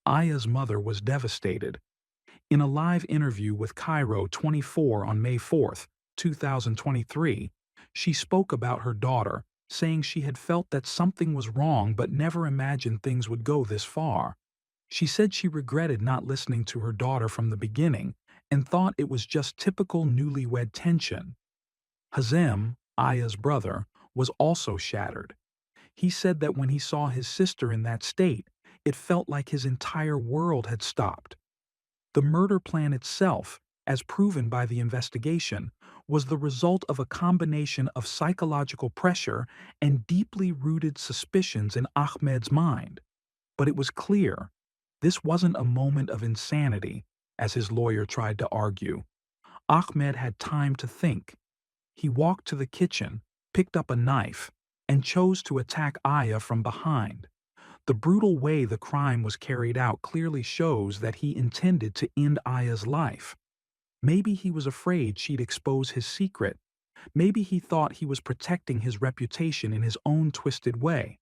Aya's mother was devastated. In a live interview with Cairo 24 on May 4, 2023, she spoke about her daughter, saying she had felt that something was wrong but never imagined things would go this far. She said she regretted not listening to her daughter from the beginning and thought it was just typical newlywed tension. Hazem, Aya's brother, was also shattered. He said that when he saw his sister in that state, it felt like his entire world had stopped. The murder plan itself, as proven by the investigation, was the result of a combination of psychological pressure and deeply rooted suspicions in Ahmed's mind. But it was clear this wasn't a moment of insanity, as his lawyer tried to argue. Ahmed had time to think. He walked to the kitchen, picked up a knife, and chose to attack Aya from behind. The brutal way the crime was carried out clearly shows that he intended to end Aya's life. Maybe he was afraid she'd expose his secret. Maybe he thought he was protecting his reputation in his own twisted way.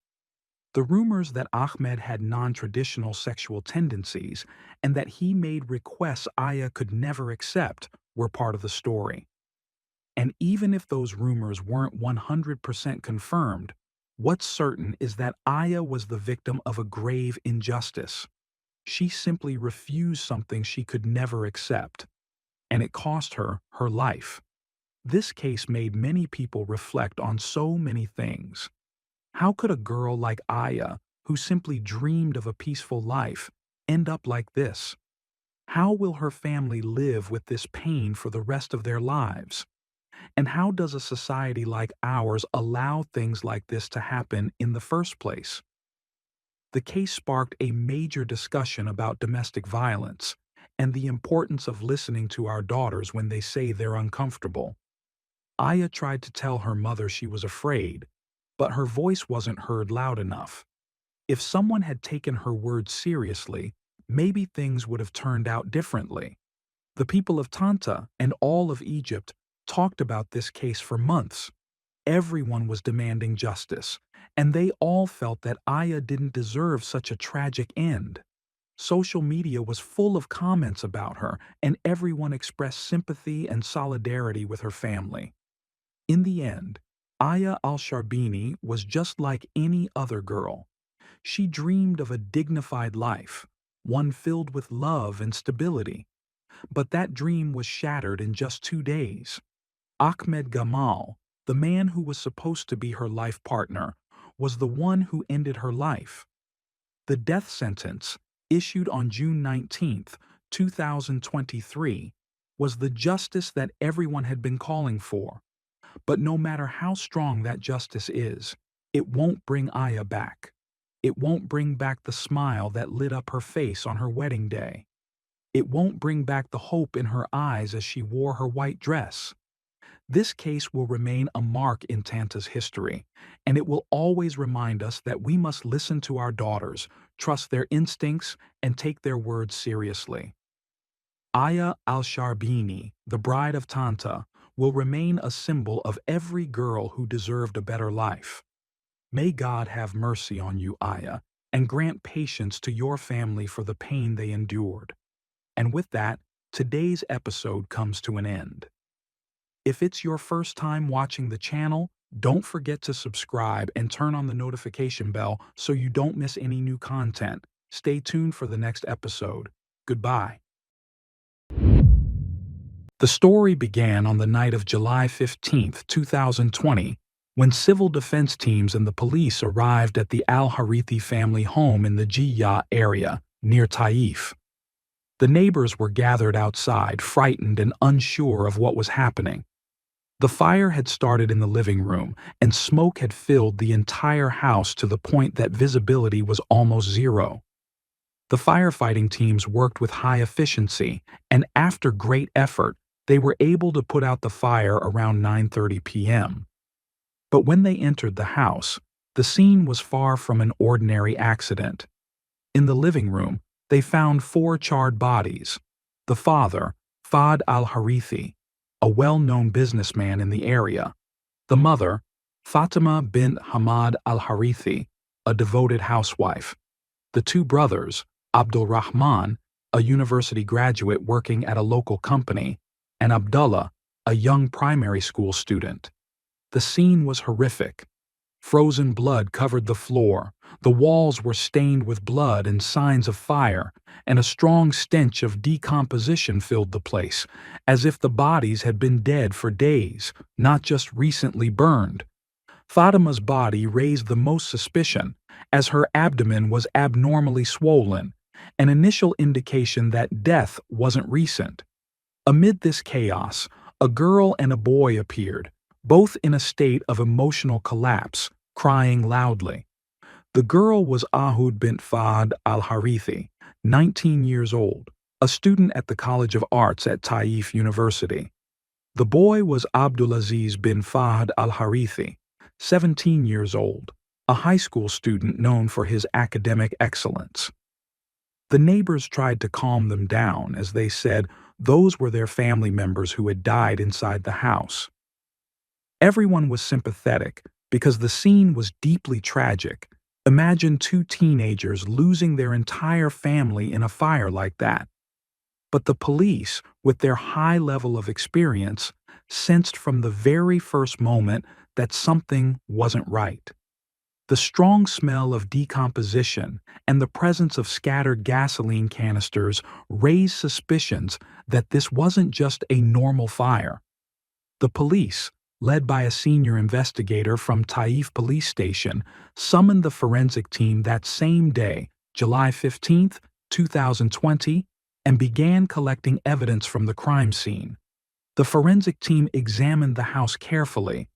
The rumors that Ahmed had non-traditional sexual tendencies and that he made requests Aya could never accept were part of the story. And even if those rumors weren't 100% confirmed, what's certain is that Aya was the victim of a grave injustice. She simply refused something she could never accept, and it cost her her life. This case made many people reflect on so many things. How could a girl like Aya, who simply dreamed of a peaceful life, end up like this? How will her family live with this pain for the rest of their lives? And how does a society like ours allow things like this to happen in the first place? The case sparked a major discussion about domestic violence and the importance of listening to our daughters when they say they're uncomfortable. Aya tried to tell her mother she was afraid, but her voice wasn't heard loud enough. If someone had taken her words seriously, maybe things would have turned out differently. The people of Tanta and all of Egypt talked about this case for months. Everyone was demanding justice, and they all felt that Aya didn't deserve such a tragic end. Social media was full of comments about her, and everyone expressed sympathy and solidarity with her family. In the end, Aya Al-Sharbini was just like any other girl. She dreamed of a dignified life, one filled with love and stability. But that dream was shattered in just 2 days. Ahmed Gamal, the man who was supposed to be her life partner, was the one who ended her life. The death sentence, issued on June 19, 2023, was the justice that everyone had been calling for. But no matter how strong that justice is, it won't bring Aya back. It won't bring back the smile that lit up her face on her wedding day. It won't bring back the hope in her eyes as she wore her white dress. This case will remain a mark in Tanta's history, and it will always remind us that we must listen to our daughters, trust their instincts, and take their words seriously. Aya Al-Sharbini, the bride of Tanta, will remain a symbol of every girl who deserved a better life. May God have mercy on you, Aya, and grant patience to your family for the pain they endured. And with that, today's episode comes to an end. If it's your first time watching the channel, don't forget to subscribe and turn on the notification bell so you don't miss any new content. Stay tuned for the next episode. Goodbye. The story began on the night of July 15, 2020, when civil defense teams and the police arrived at the Al-Hariti family home in the Jiyah area, near Taif. The neighbors were gathered outside, frightened and unsure of what was happening. The fire had started in the living room, and smoke had filled the entire house to the point that visibility was almost zero. The firefighting teams worked with high efficiency, and after great effort, they were able to put out the fire around 9:30 p.m. But when they entered the house, the scene was far from an ordinary accident. In the living room, they found 4 charred bodies. The father, Fahd Al-Hariti, a well-known businessman in the area. The mother, Fatima bint Hamad Al-Hariti, a devoted housewife. The 2 brothers, Abdul Rahman, a university graduate working at a local company, and Abdullah, a young primary school student. The scene was horrific. Frozen blood covered the floor, the walls were stained with blood and signs of fire, and a strong stench of decomposition filled the place, as if the bodies had been dead for days, not just recently burned. Fatima's body raised the most suspicion, as her abdomen was abnormally swollen, an initial indication that death wasn't recent. Amid this chaos, a girl and a boy appeared, both in a state of emotional collapse, crying loudly. The girl was Ahud bint Fahd Al-Hariti, 19 years old, a student at the College of Arts at Taif University. The boy was Abdulaziz bin Fahd Al-Hariti, 17 years old, a high school student known for his academic excellence. The neighbors tried to calm them down as they said those were their family members who had died inside the house. Everyone was sympathetic because the scene was deeply tragic. Imagine two teenagers losing their entire family in a fire like that. But the police, with their high level of experience, sensed from the very first moment that something wasn't right. The strong smell of decomposition and the presence of scattered gasoline canisters raised suspicions that this wasn't just a normal fire. The police, led by a senior investigator from Taif Police Station, summoned the forensic team that same day, July 15, 2020, and began collecting evidence from the crime scene. The forensic team examined the house carefully.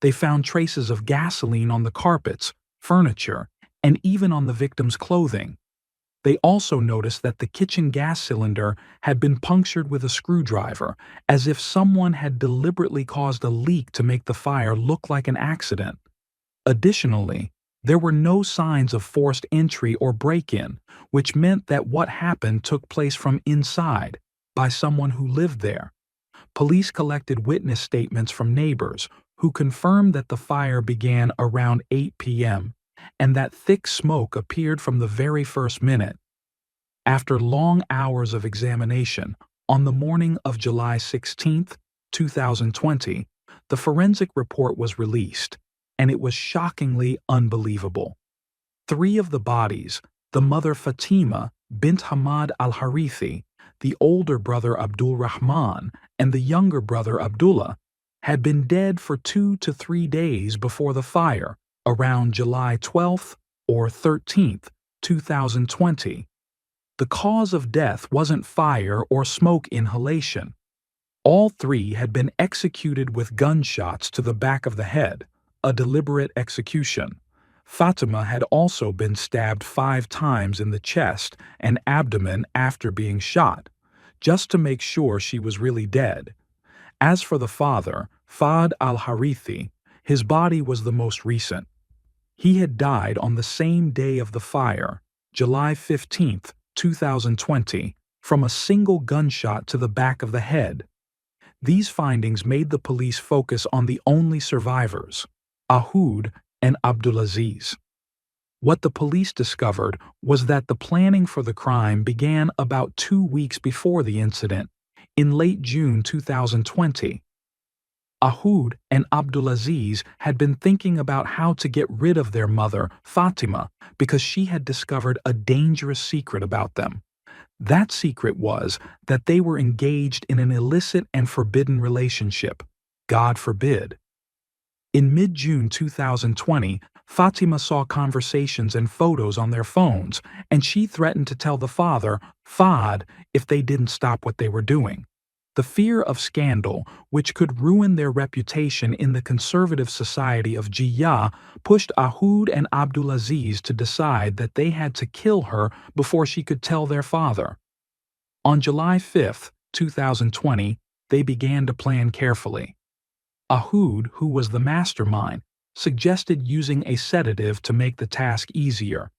They found traces of gasoline on the carpets, furniture, and even on the victim's clothing. They also noticed that the kitchen gas cylinder had been punctured with a screwdriver, as if someone had deliberately caused a leak to make the fire look like an accident. Additionally, there were no signs of forced entry or break-in, which meant that what happened took place from inside, by someone who lived there. Police collected witness statements from neighbors who confirmed that the fire began around 8 p.m. and that thick smoke appeared from the very first minute. After long hours of examination, on the morning of July 16, 2020, the forensic report was released, and it was shockingly unbelievable. 3 of the bodies, the mother Fatima bint Hamad Al-Hariti, the older brother Abdul Rahman, and the younger brother Abdullah, had been dead for 2 to 3 days before the fire, around July 12th or 13th, 2020. The cause of death wasn't fire or smoke inhalation. All 3 had been executed with gunshots to the back of the head, a deliberate execution. Fatima had also been stabbed 5 times in the chest and abdomen after being shot, just to make sure she was really dead. As for the father, Fahd al-Hariti, his body was the most recent. He had died on the same day of the fire, July 15, 2020, from a single gunshot to the back of the head. These findings made the police focus on the only survivors, Ahud and Abdulaziz. What the police discovered was that the planning for the crime began about 2 weeks before the incident, in late June 2020. Ahud and Abdulaziz had been thinking about how to get rid of their mother, Fatima, because she had discovered a dangerous secret about them. That secret was that they were engaged in an illicit and forbidden relationship. God forbid. In mid-June 2020, Fatima saw conversations and photos on their phones, and she threatened to tell the father, Fahd, if they didn't stop what they were doing. The fear of scandal, which could ruin their reputation in the conservative society of Jiyah, pushed Ahud and Abdulaziz to decide that they had to kill her before she could tell their father. On July 5, 2020, they began to plan carefully. Ahud, who was the mastermind, suggested using a sedative to make the task easier.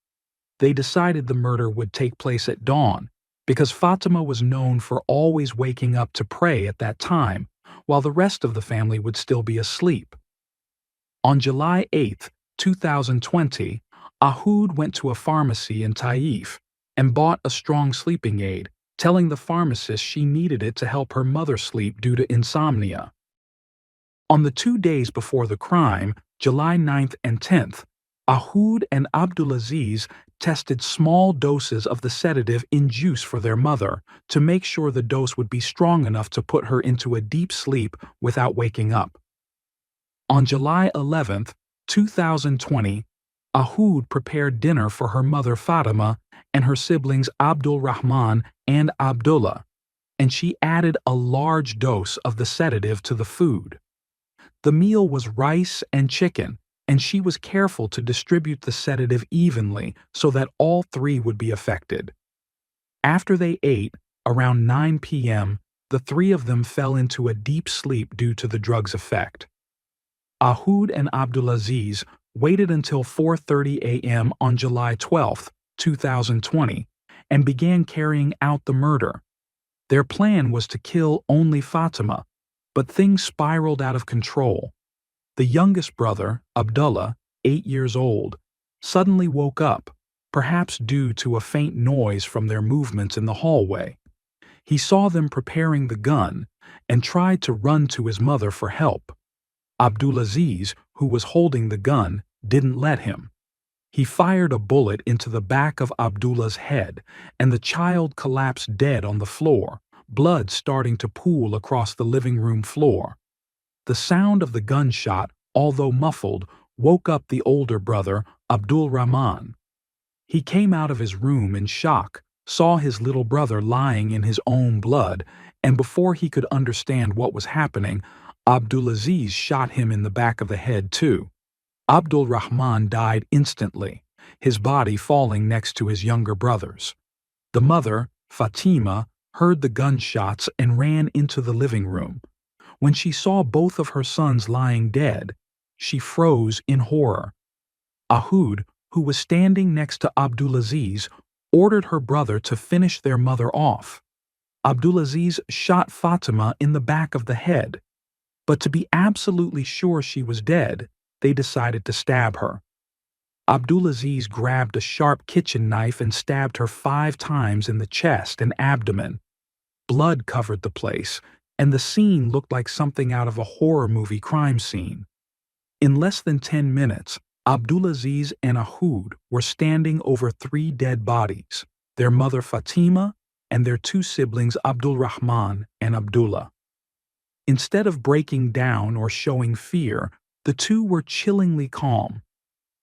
They decided the murder would take place at dawn, because Fatima was known for always waking up to pray at that time, while the rest of the family would still be asleep. On July 8, 2020, Ahud went to a pharmacy in Taif and bought a strong sleeping aid, telling the pharmacist she needed it to help her mother sleep due to insomnia. On the 2 days before the crime, July 9th and 10th, Ahud and Abdulaziz tested small doses of the sedative in juice for their mother to make sure the dose would be strong enough to put her into a deep sleep without waking up. On July 11th, 2020, Ahud prepared dinner for her mother Fatima and her siblings Abdul Rahman and Abdullah, and she added a large dose of the sedative to the food. The meal was rice and chicken, and she was careful to distribute the sedative evenly so that all three would be affected. After they ate, around 9 p.m., the three of them fell into a deep sleep due to the drug's effect. Ahoud and Abdulaziz waited until 4:30 a.m. on July 12, 2020, and began carrying out the murder. Their plan was to kill only Fatima, but things spiraled out of control. The youngest brother, Abdullah, 8 years old, suddenly woke up, perhaps due to a faint noise from their movements in the hallway. He saw them preparing the gun and tried to run to his mother for help. Abdulaziz, who was holding the gun, didn't let him. He fired a bullet into the back of Abdullah's head, and the child collapsed dead on the floor, blood starting to pool across the living room floor. The sound of the gunshot, although muffled, woke up the older brother, Abdul Rahman. He came out of his room in shock, saw his little brother lying in his own blood, and before he could understand what was happening, Abdulaziz shot him in the back of the head too. Abdul Rahman died instantly, his body falling next to his younger brother's. The mother, Fatima, heard the gunshots and ran into the living room. When she saw both of her sons lying dead, she froze in horror. Ahoud, who was standing next to Abdulaziz, ordered her brother to finish their mother off. Abdulaziz shot Fatima in the back of the head, but to be absolutely sure she was dead, they decided to stab her. Abdulaziz grabbed a sharp kitchen knife and stabbed her 5 times in the chest and abdomen. Blood covered the place, and the scene looked like something out of a horror movie crime scene. In less than 10 minutes, Abdulaziz and Ahoud were standing over 3 dead bodies, their mother Fatima and their 2 siblings Abdul Rahman and Abdullah. Instead of breaking down or showing fear, the two were chillingly calm.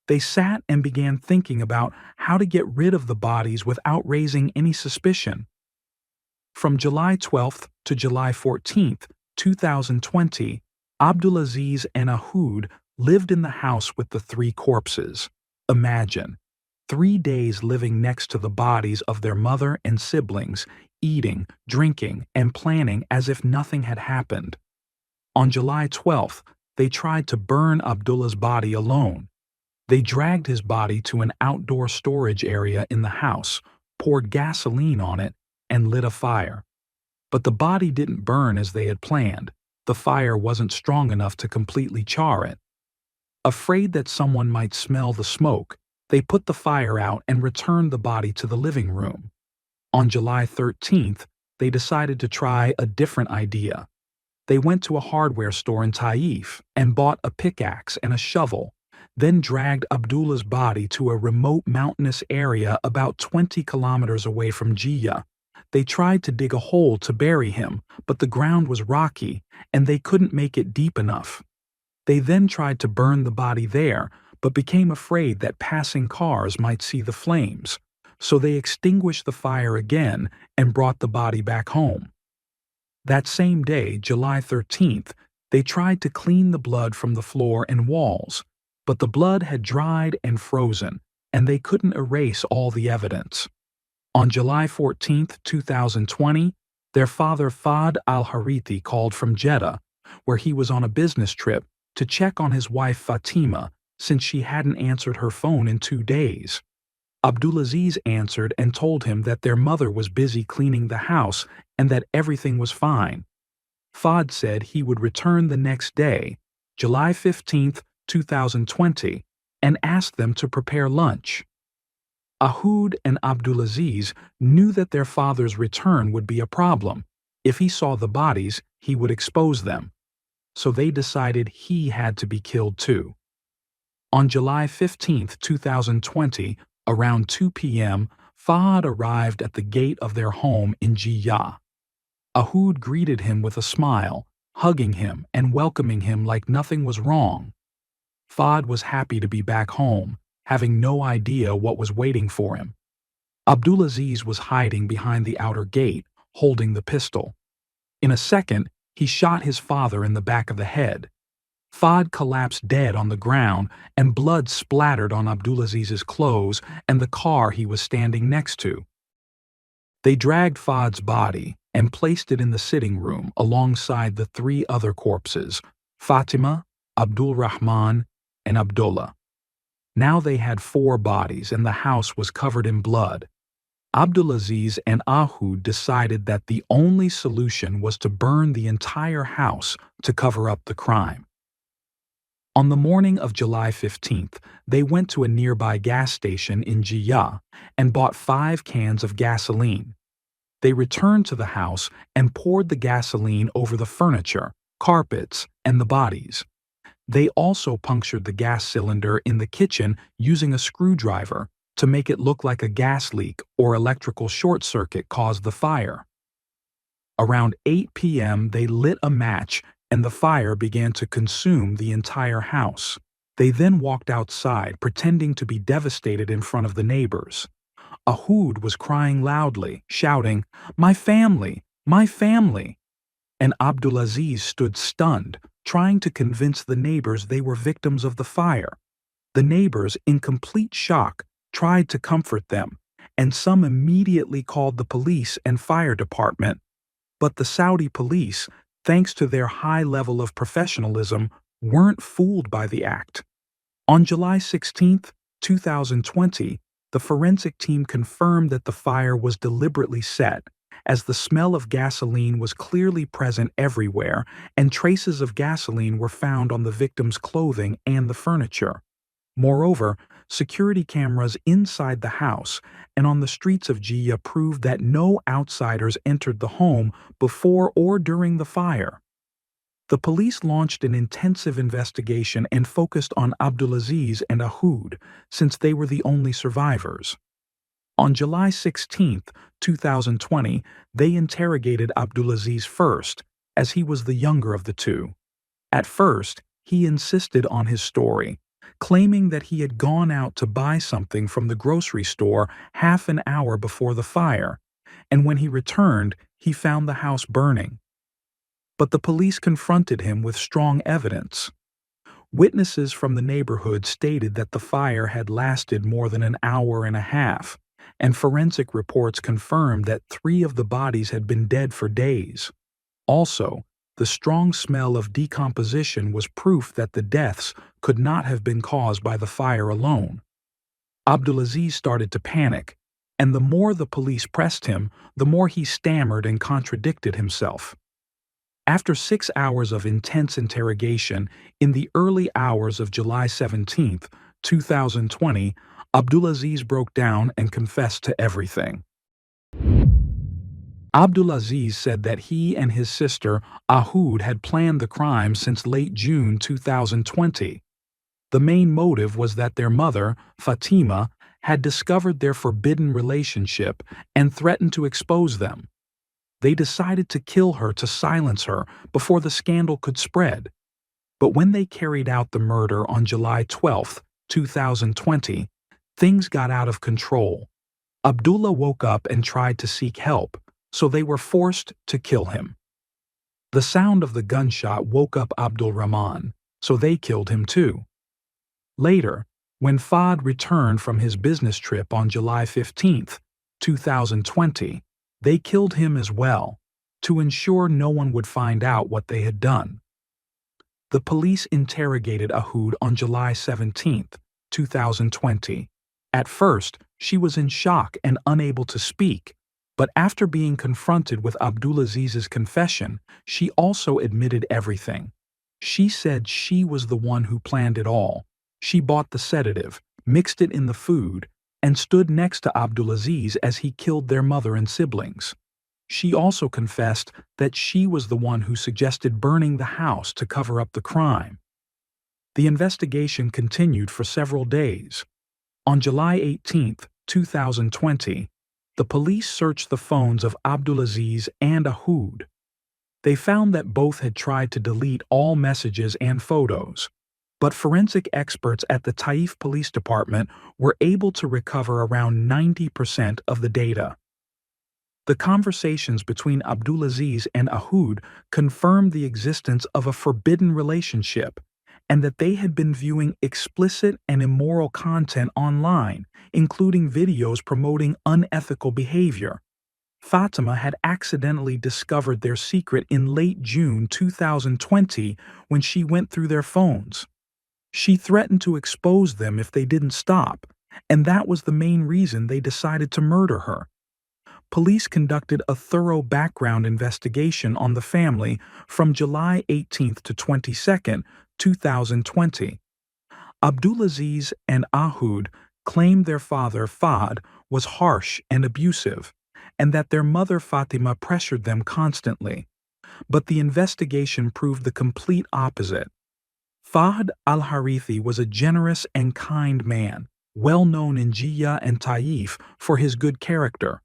They sat and began thinking about how to get rid of the bodies without raising any suspicion. From July 12th to July 14th, 2020, Abdulaziz and Ahoud lived in the house with the 3 corpses. Imagine, 3 days living next to the bodies of their mother and siblings, eating, drinking, and planning as if nothing had happened. On July 12th, they tried to burn Abdullah's body alone. They dragged his body to an outdoor storage area in the house, poured gasoline on it, and lit a fire. But the body didn't burn as they had planned. The fire wasn't strong enough to completely char it. Afraid that someone might smell the smoke, they put the fire out and returned the body to the living room. On July 13th, they decided to try a different idea. They went to a hardware store in Taif and bought a pickaxe and a shovel, then dragged Abdullah's body to a remote mountainous area about 20 kilometers away from Jiyah. They tried to dig a hole to bury him, but the ground was rocky and they couldn't make it deep enough. They then tried to burn the body there, but became afraid that passing cars might see the flames, so they extinguished the fire again and brought the body back home. That same day, July 13th, they tried to clean the blood from the floor and walls, but the blood had dried and frozen, and they couldn't erase all the evidence. On July 14th, 2020, their father Fahd Al-Hariti called from Jeddah, where he was on a business trip, to check on his wife Fatima since she hadn't answered her phone in 2 days. Abdulaziz answered and told him that their mother was busy cleaning the house and that everything was fine. Fahd said he would return the next day, July 15th, 2020, and asked them to prepare lunch. Ahoud and Abdulaziz knew that their father's return would be a problem. If he saw the bodies, he would expose them. So they decided he had to be killed too. On July 15th, 2020, around 2 p.m., Fahd arrived at the gate of their home in Jiyah. Ahoud greeted him with a smile, hugging him and welcoming him like nothing was wrong. Fahd was happy to be back home, having no idea what was waiting for him. Abdulaziz was hiding behind the outer gate, holding the pistol. In a second, he shot his father in the back of the head. Fahd collapsed dead on the ground, and blood splattered on Abdulaziz's clothes and the car he was standing next to. They dragged Fahd's body and placed it in the sitting room alongside the three other corpses, Fatima, Abdul Rahman, and Abdullah. Now they had four bodies and the house was covered in blood. Abdulaziz and Ahud decided that the only solution was to burn the entire house to cover up the crime. On the morning of July 15th, they went to a nearby gas station in Jiyah and bought 5 cans of gasoline. They returned to the house and poured the gasoline over the furniture, carpets, and the bodies. They also punctured the gas cylinder in the kitchen using a screwdriver to make it look like a gas leak or electrical short circuit caused the fire. Around 8 p.m., they lit a match and the fire began to consume the entire house. They then walked outside, pretending to be devastated in front of the neighbors. Ahud was crying loudly, shouting, "My family! My family!" And Abdulaziz stood stunned, trying to convince the neighbors they were victims of the fire. The neighbors, in complete shock, tried to comfort them, and some immediately called the police and fire department. But the Saudi police, thanks to their high level of professionalism, weren't fooled by the act. On July 16, 2020, the forensic team confirmed that the fire was deliberately set, as the smell of gasoline was clearly present everywhere and traces of gasoline were found on the victim's clothing and the furniture. Moreover, security cameras inside the house and on the streets of Jiyah proved that no outsiders entered the home before or during the fire. The police launched an intensive investigation and focused on Abdulaziz and Ahud, since they were the only survivors. On July 16, 2020, they interrogated Abdulaziz first, as he was the younger of the two. At first, he insisted on his story, claiming that he had gone out to buy something from the grocery store half an hour before the fire, and when he returned, he found the house burning. But the police confronted him with strong evidence. Witnesses from the neighborhood stated that the fire had lasted more than an hour and a half, and forensic reports confirmed that 3 of the bodies had been dead for days. Also, the strong smell of decomposition was proof that the deaths could not have been caused by the fire alone. Abdulaziz started to panic, and the more the police pressed him, the more he stammered and contradicted himself. After 6 hours of intense interrogation, in the early hours of July 17, 2020, Abdulaziz broke down and confessed to everything. Abdulaziz said that he and his sister Ahud had planned the crime since late June 2020. The main motive was that their mother, Fatima, had discovered their forbidden relationship and threatened to expose them. They decided to kill her to silence her before the scandal could spread. But when they carried out the murder on July 12, 2020, things got out of control. Abdullah woke up and tried to seek help, so they were forced to kill him. The sound of the gunshot woke up Abdul Rahman, so they killed him too. Later, when Fahd returned from his business trip on July 15, 2020, they killed him as well, to ensure no one would find out what they had done. The police interrogated Ahud on July 17, 2020. At first, she was in shock and unable to speak, but after being confronted with Abdulaziz's confession, she also admitted everything. She said she was the one who planned it all. She bought the sedative, mixed it in the food, and stood next to Abdulaziz as he killed their mother and siblings. She also confessed that she was the one who suggested burning the house to cover up the crime. The investigation continued for several days. On July 18, 2020, the police searched the phones of Abdulaziz and Ahud. They found that both had tried to delete all messages and photos, but forensic experts at the Taif Police Department were able to recover around 90% of the data. The conversations between Abdulaziz and Ahoud confirmed the existence of a forbidden relationship and that they had been viewing explicit and immoral content online, including videos promoting unethical behavior. Fatima had accidentally discovered their secret in late June 2020 when she went through their phones. She threatened to expose them if they didn't stop, and that was the main reason they decided to murder her. Police conducted a thorough background investigation on the family from July 18th to 22nd, 2020. Abdulaziz and Ahoud claimed their father, Fahd, was harsh and abusive, and that their mother, Fatima, pressured them constantly. But the investigation proved the complete opposite. Fahd Al-Hariti was a generous and kind man, well known in Jiyya and Taif for his good character.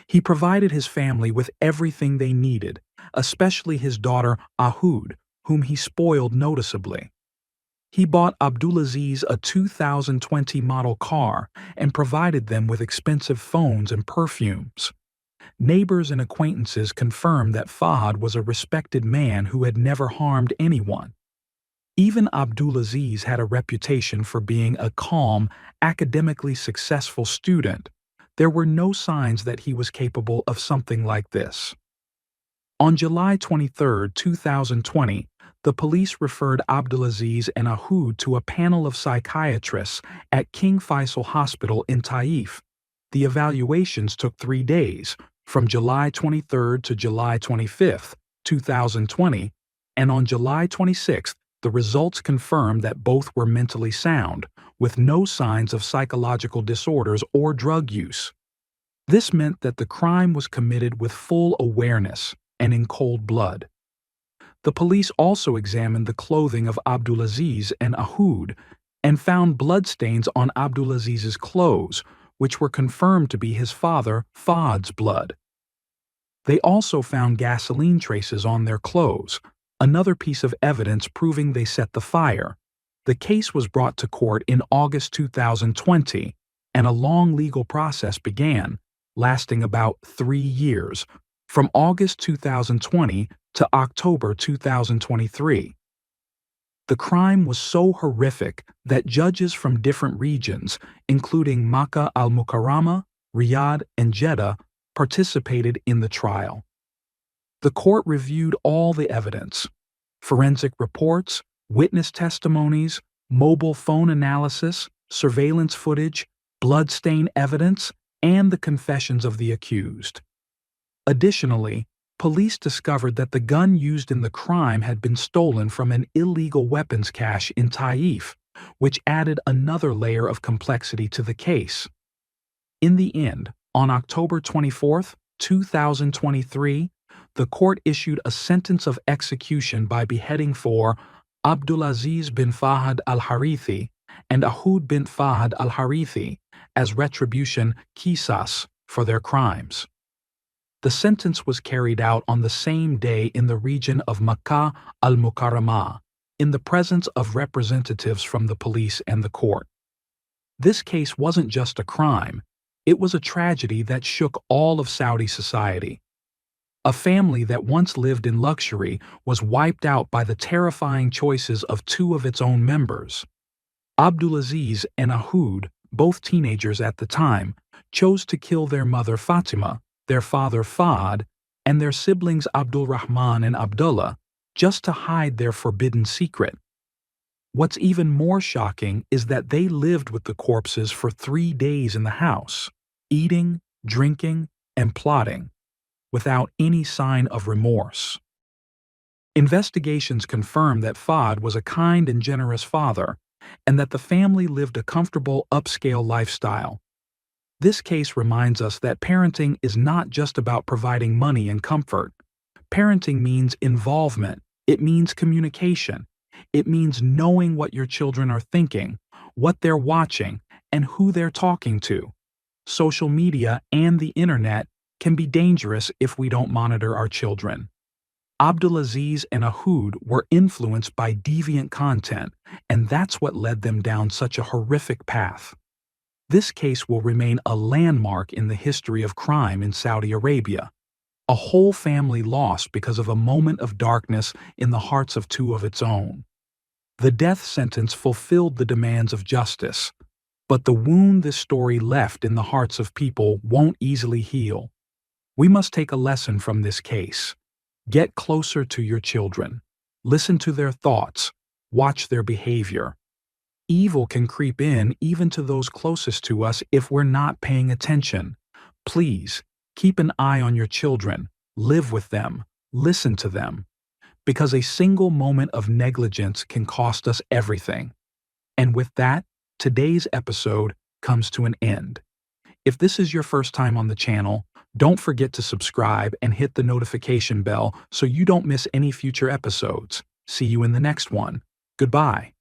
He provided his family with everything they needed, especially his daughter Ahoud, whom he spoiled noticeably. He bought Abdulaziz a 2020 model car and provided them with expensive phones and perfumes. Neighbors and acquaintances confirmed that Fahd was a respected man who had never harmed anyone. Even Abdulaziz had a reputation for being a calm, academically successful student. There were no signs that he was capable of something like this. On July 23, 2020, the police referred Abdulaziz and Ahoud to a panel of psychiatrists at King Faisal Hospital in Taif. The evaluations took 3 days, from July 23 to July 25, 2020, and on July 26, the results confirmed that both were mentally sound, with no signs of psychological disorders or drug use. This meant that the crime was committed with full awareness and in cold blood. The police also examined the clothing of Abdulaziz and Ahoud and found bloodstains on Abdulaziz's clothes, which were confirmed to be his father, Fahd's blood. They also found gasoline traces on their clothes, another piece of evidence proving they set the fire. The case was brought to court in August 2020, and a long legal process began, lasting about 3 years, from August 2020 to October 2023. The crime was so horrific that judges from different regions, including Makkah al-Mukarramah, Riyadh, and Jeddah, participated in the trial. The court reviewed all the evidence: forensic reports, witness testimonies, mobile phone analysis, surveillance footage, bloodstain evidence, and the confessions of the accused. Additionally, police discovered that the gun used in the crime had been stolen from an illegal weapons cache in Taif, which added another layer of complexity to the case. In the end, on October 24, 2023, the court issued a sentence of execution by beheading for Abdulaziz bin Fahd al-Hariti and Ahoud bin Fahd al-Hariti as retribution qisas for their crimes. The sentence was carried out on the same day in the region of Makkah al-Mukarramah, in the presence of representatives from the police and the court. This case wasn't just a crime, it was a tragedy that shook all of Saudi society. A family that once lived in luxury was wiped out by the terrifying choices of 2 of its own members. Abdulaziz and Ahoud, both teenagers at the time, chose to kill their mother Fatima, their father Fahd, and their siblings Abdul Rahman and Abdullah, just to hide their forbidden secret. What's even more shocking is that they lived with the corpses for 3 days in the house, eating, drinking, and plotting, without any sign of remorse. Investigations confirmed that Fahd was a kind and generous father, and that the family lived a comfortable, upscale lifestyle. This case reminds us that parenting is not just about providing money and comfort. Parenting means involvement, it means communication, it means knowing what your children are thinking, what they're watching, and who they're talking to. Social media and the internet can be dangerous if we don't monitor our children. Abdulaziz and Ahoud were influenced by deviant content, and that's what led them down such a horrific path. This case will remain a landmark in the history of crime in Saudi Arabia. A whole family lost because of a moment of darkness in the hearts of two of its own. The death sentence fulfilled the demands of justice, but the wound this story left in the hearts of people won't easily heal. We must take a lesson from this case. Get closer to your children. Listen to their thoughts. Watch their behavior. Evil can creep in even to those closest to us if we're not paying attention. Please, keep an eye on your children. Live with them. Listen to them. Because a single moment of negligence can cost us everything. And with that, today's episode comes to an end. If this is your first time on the channel, don't forget to subscribe and hit the notification bell so you don't miss any future episodes. See you in the next one. Goodbye.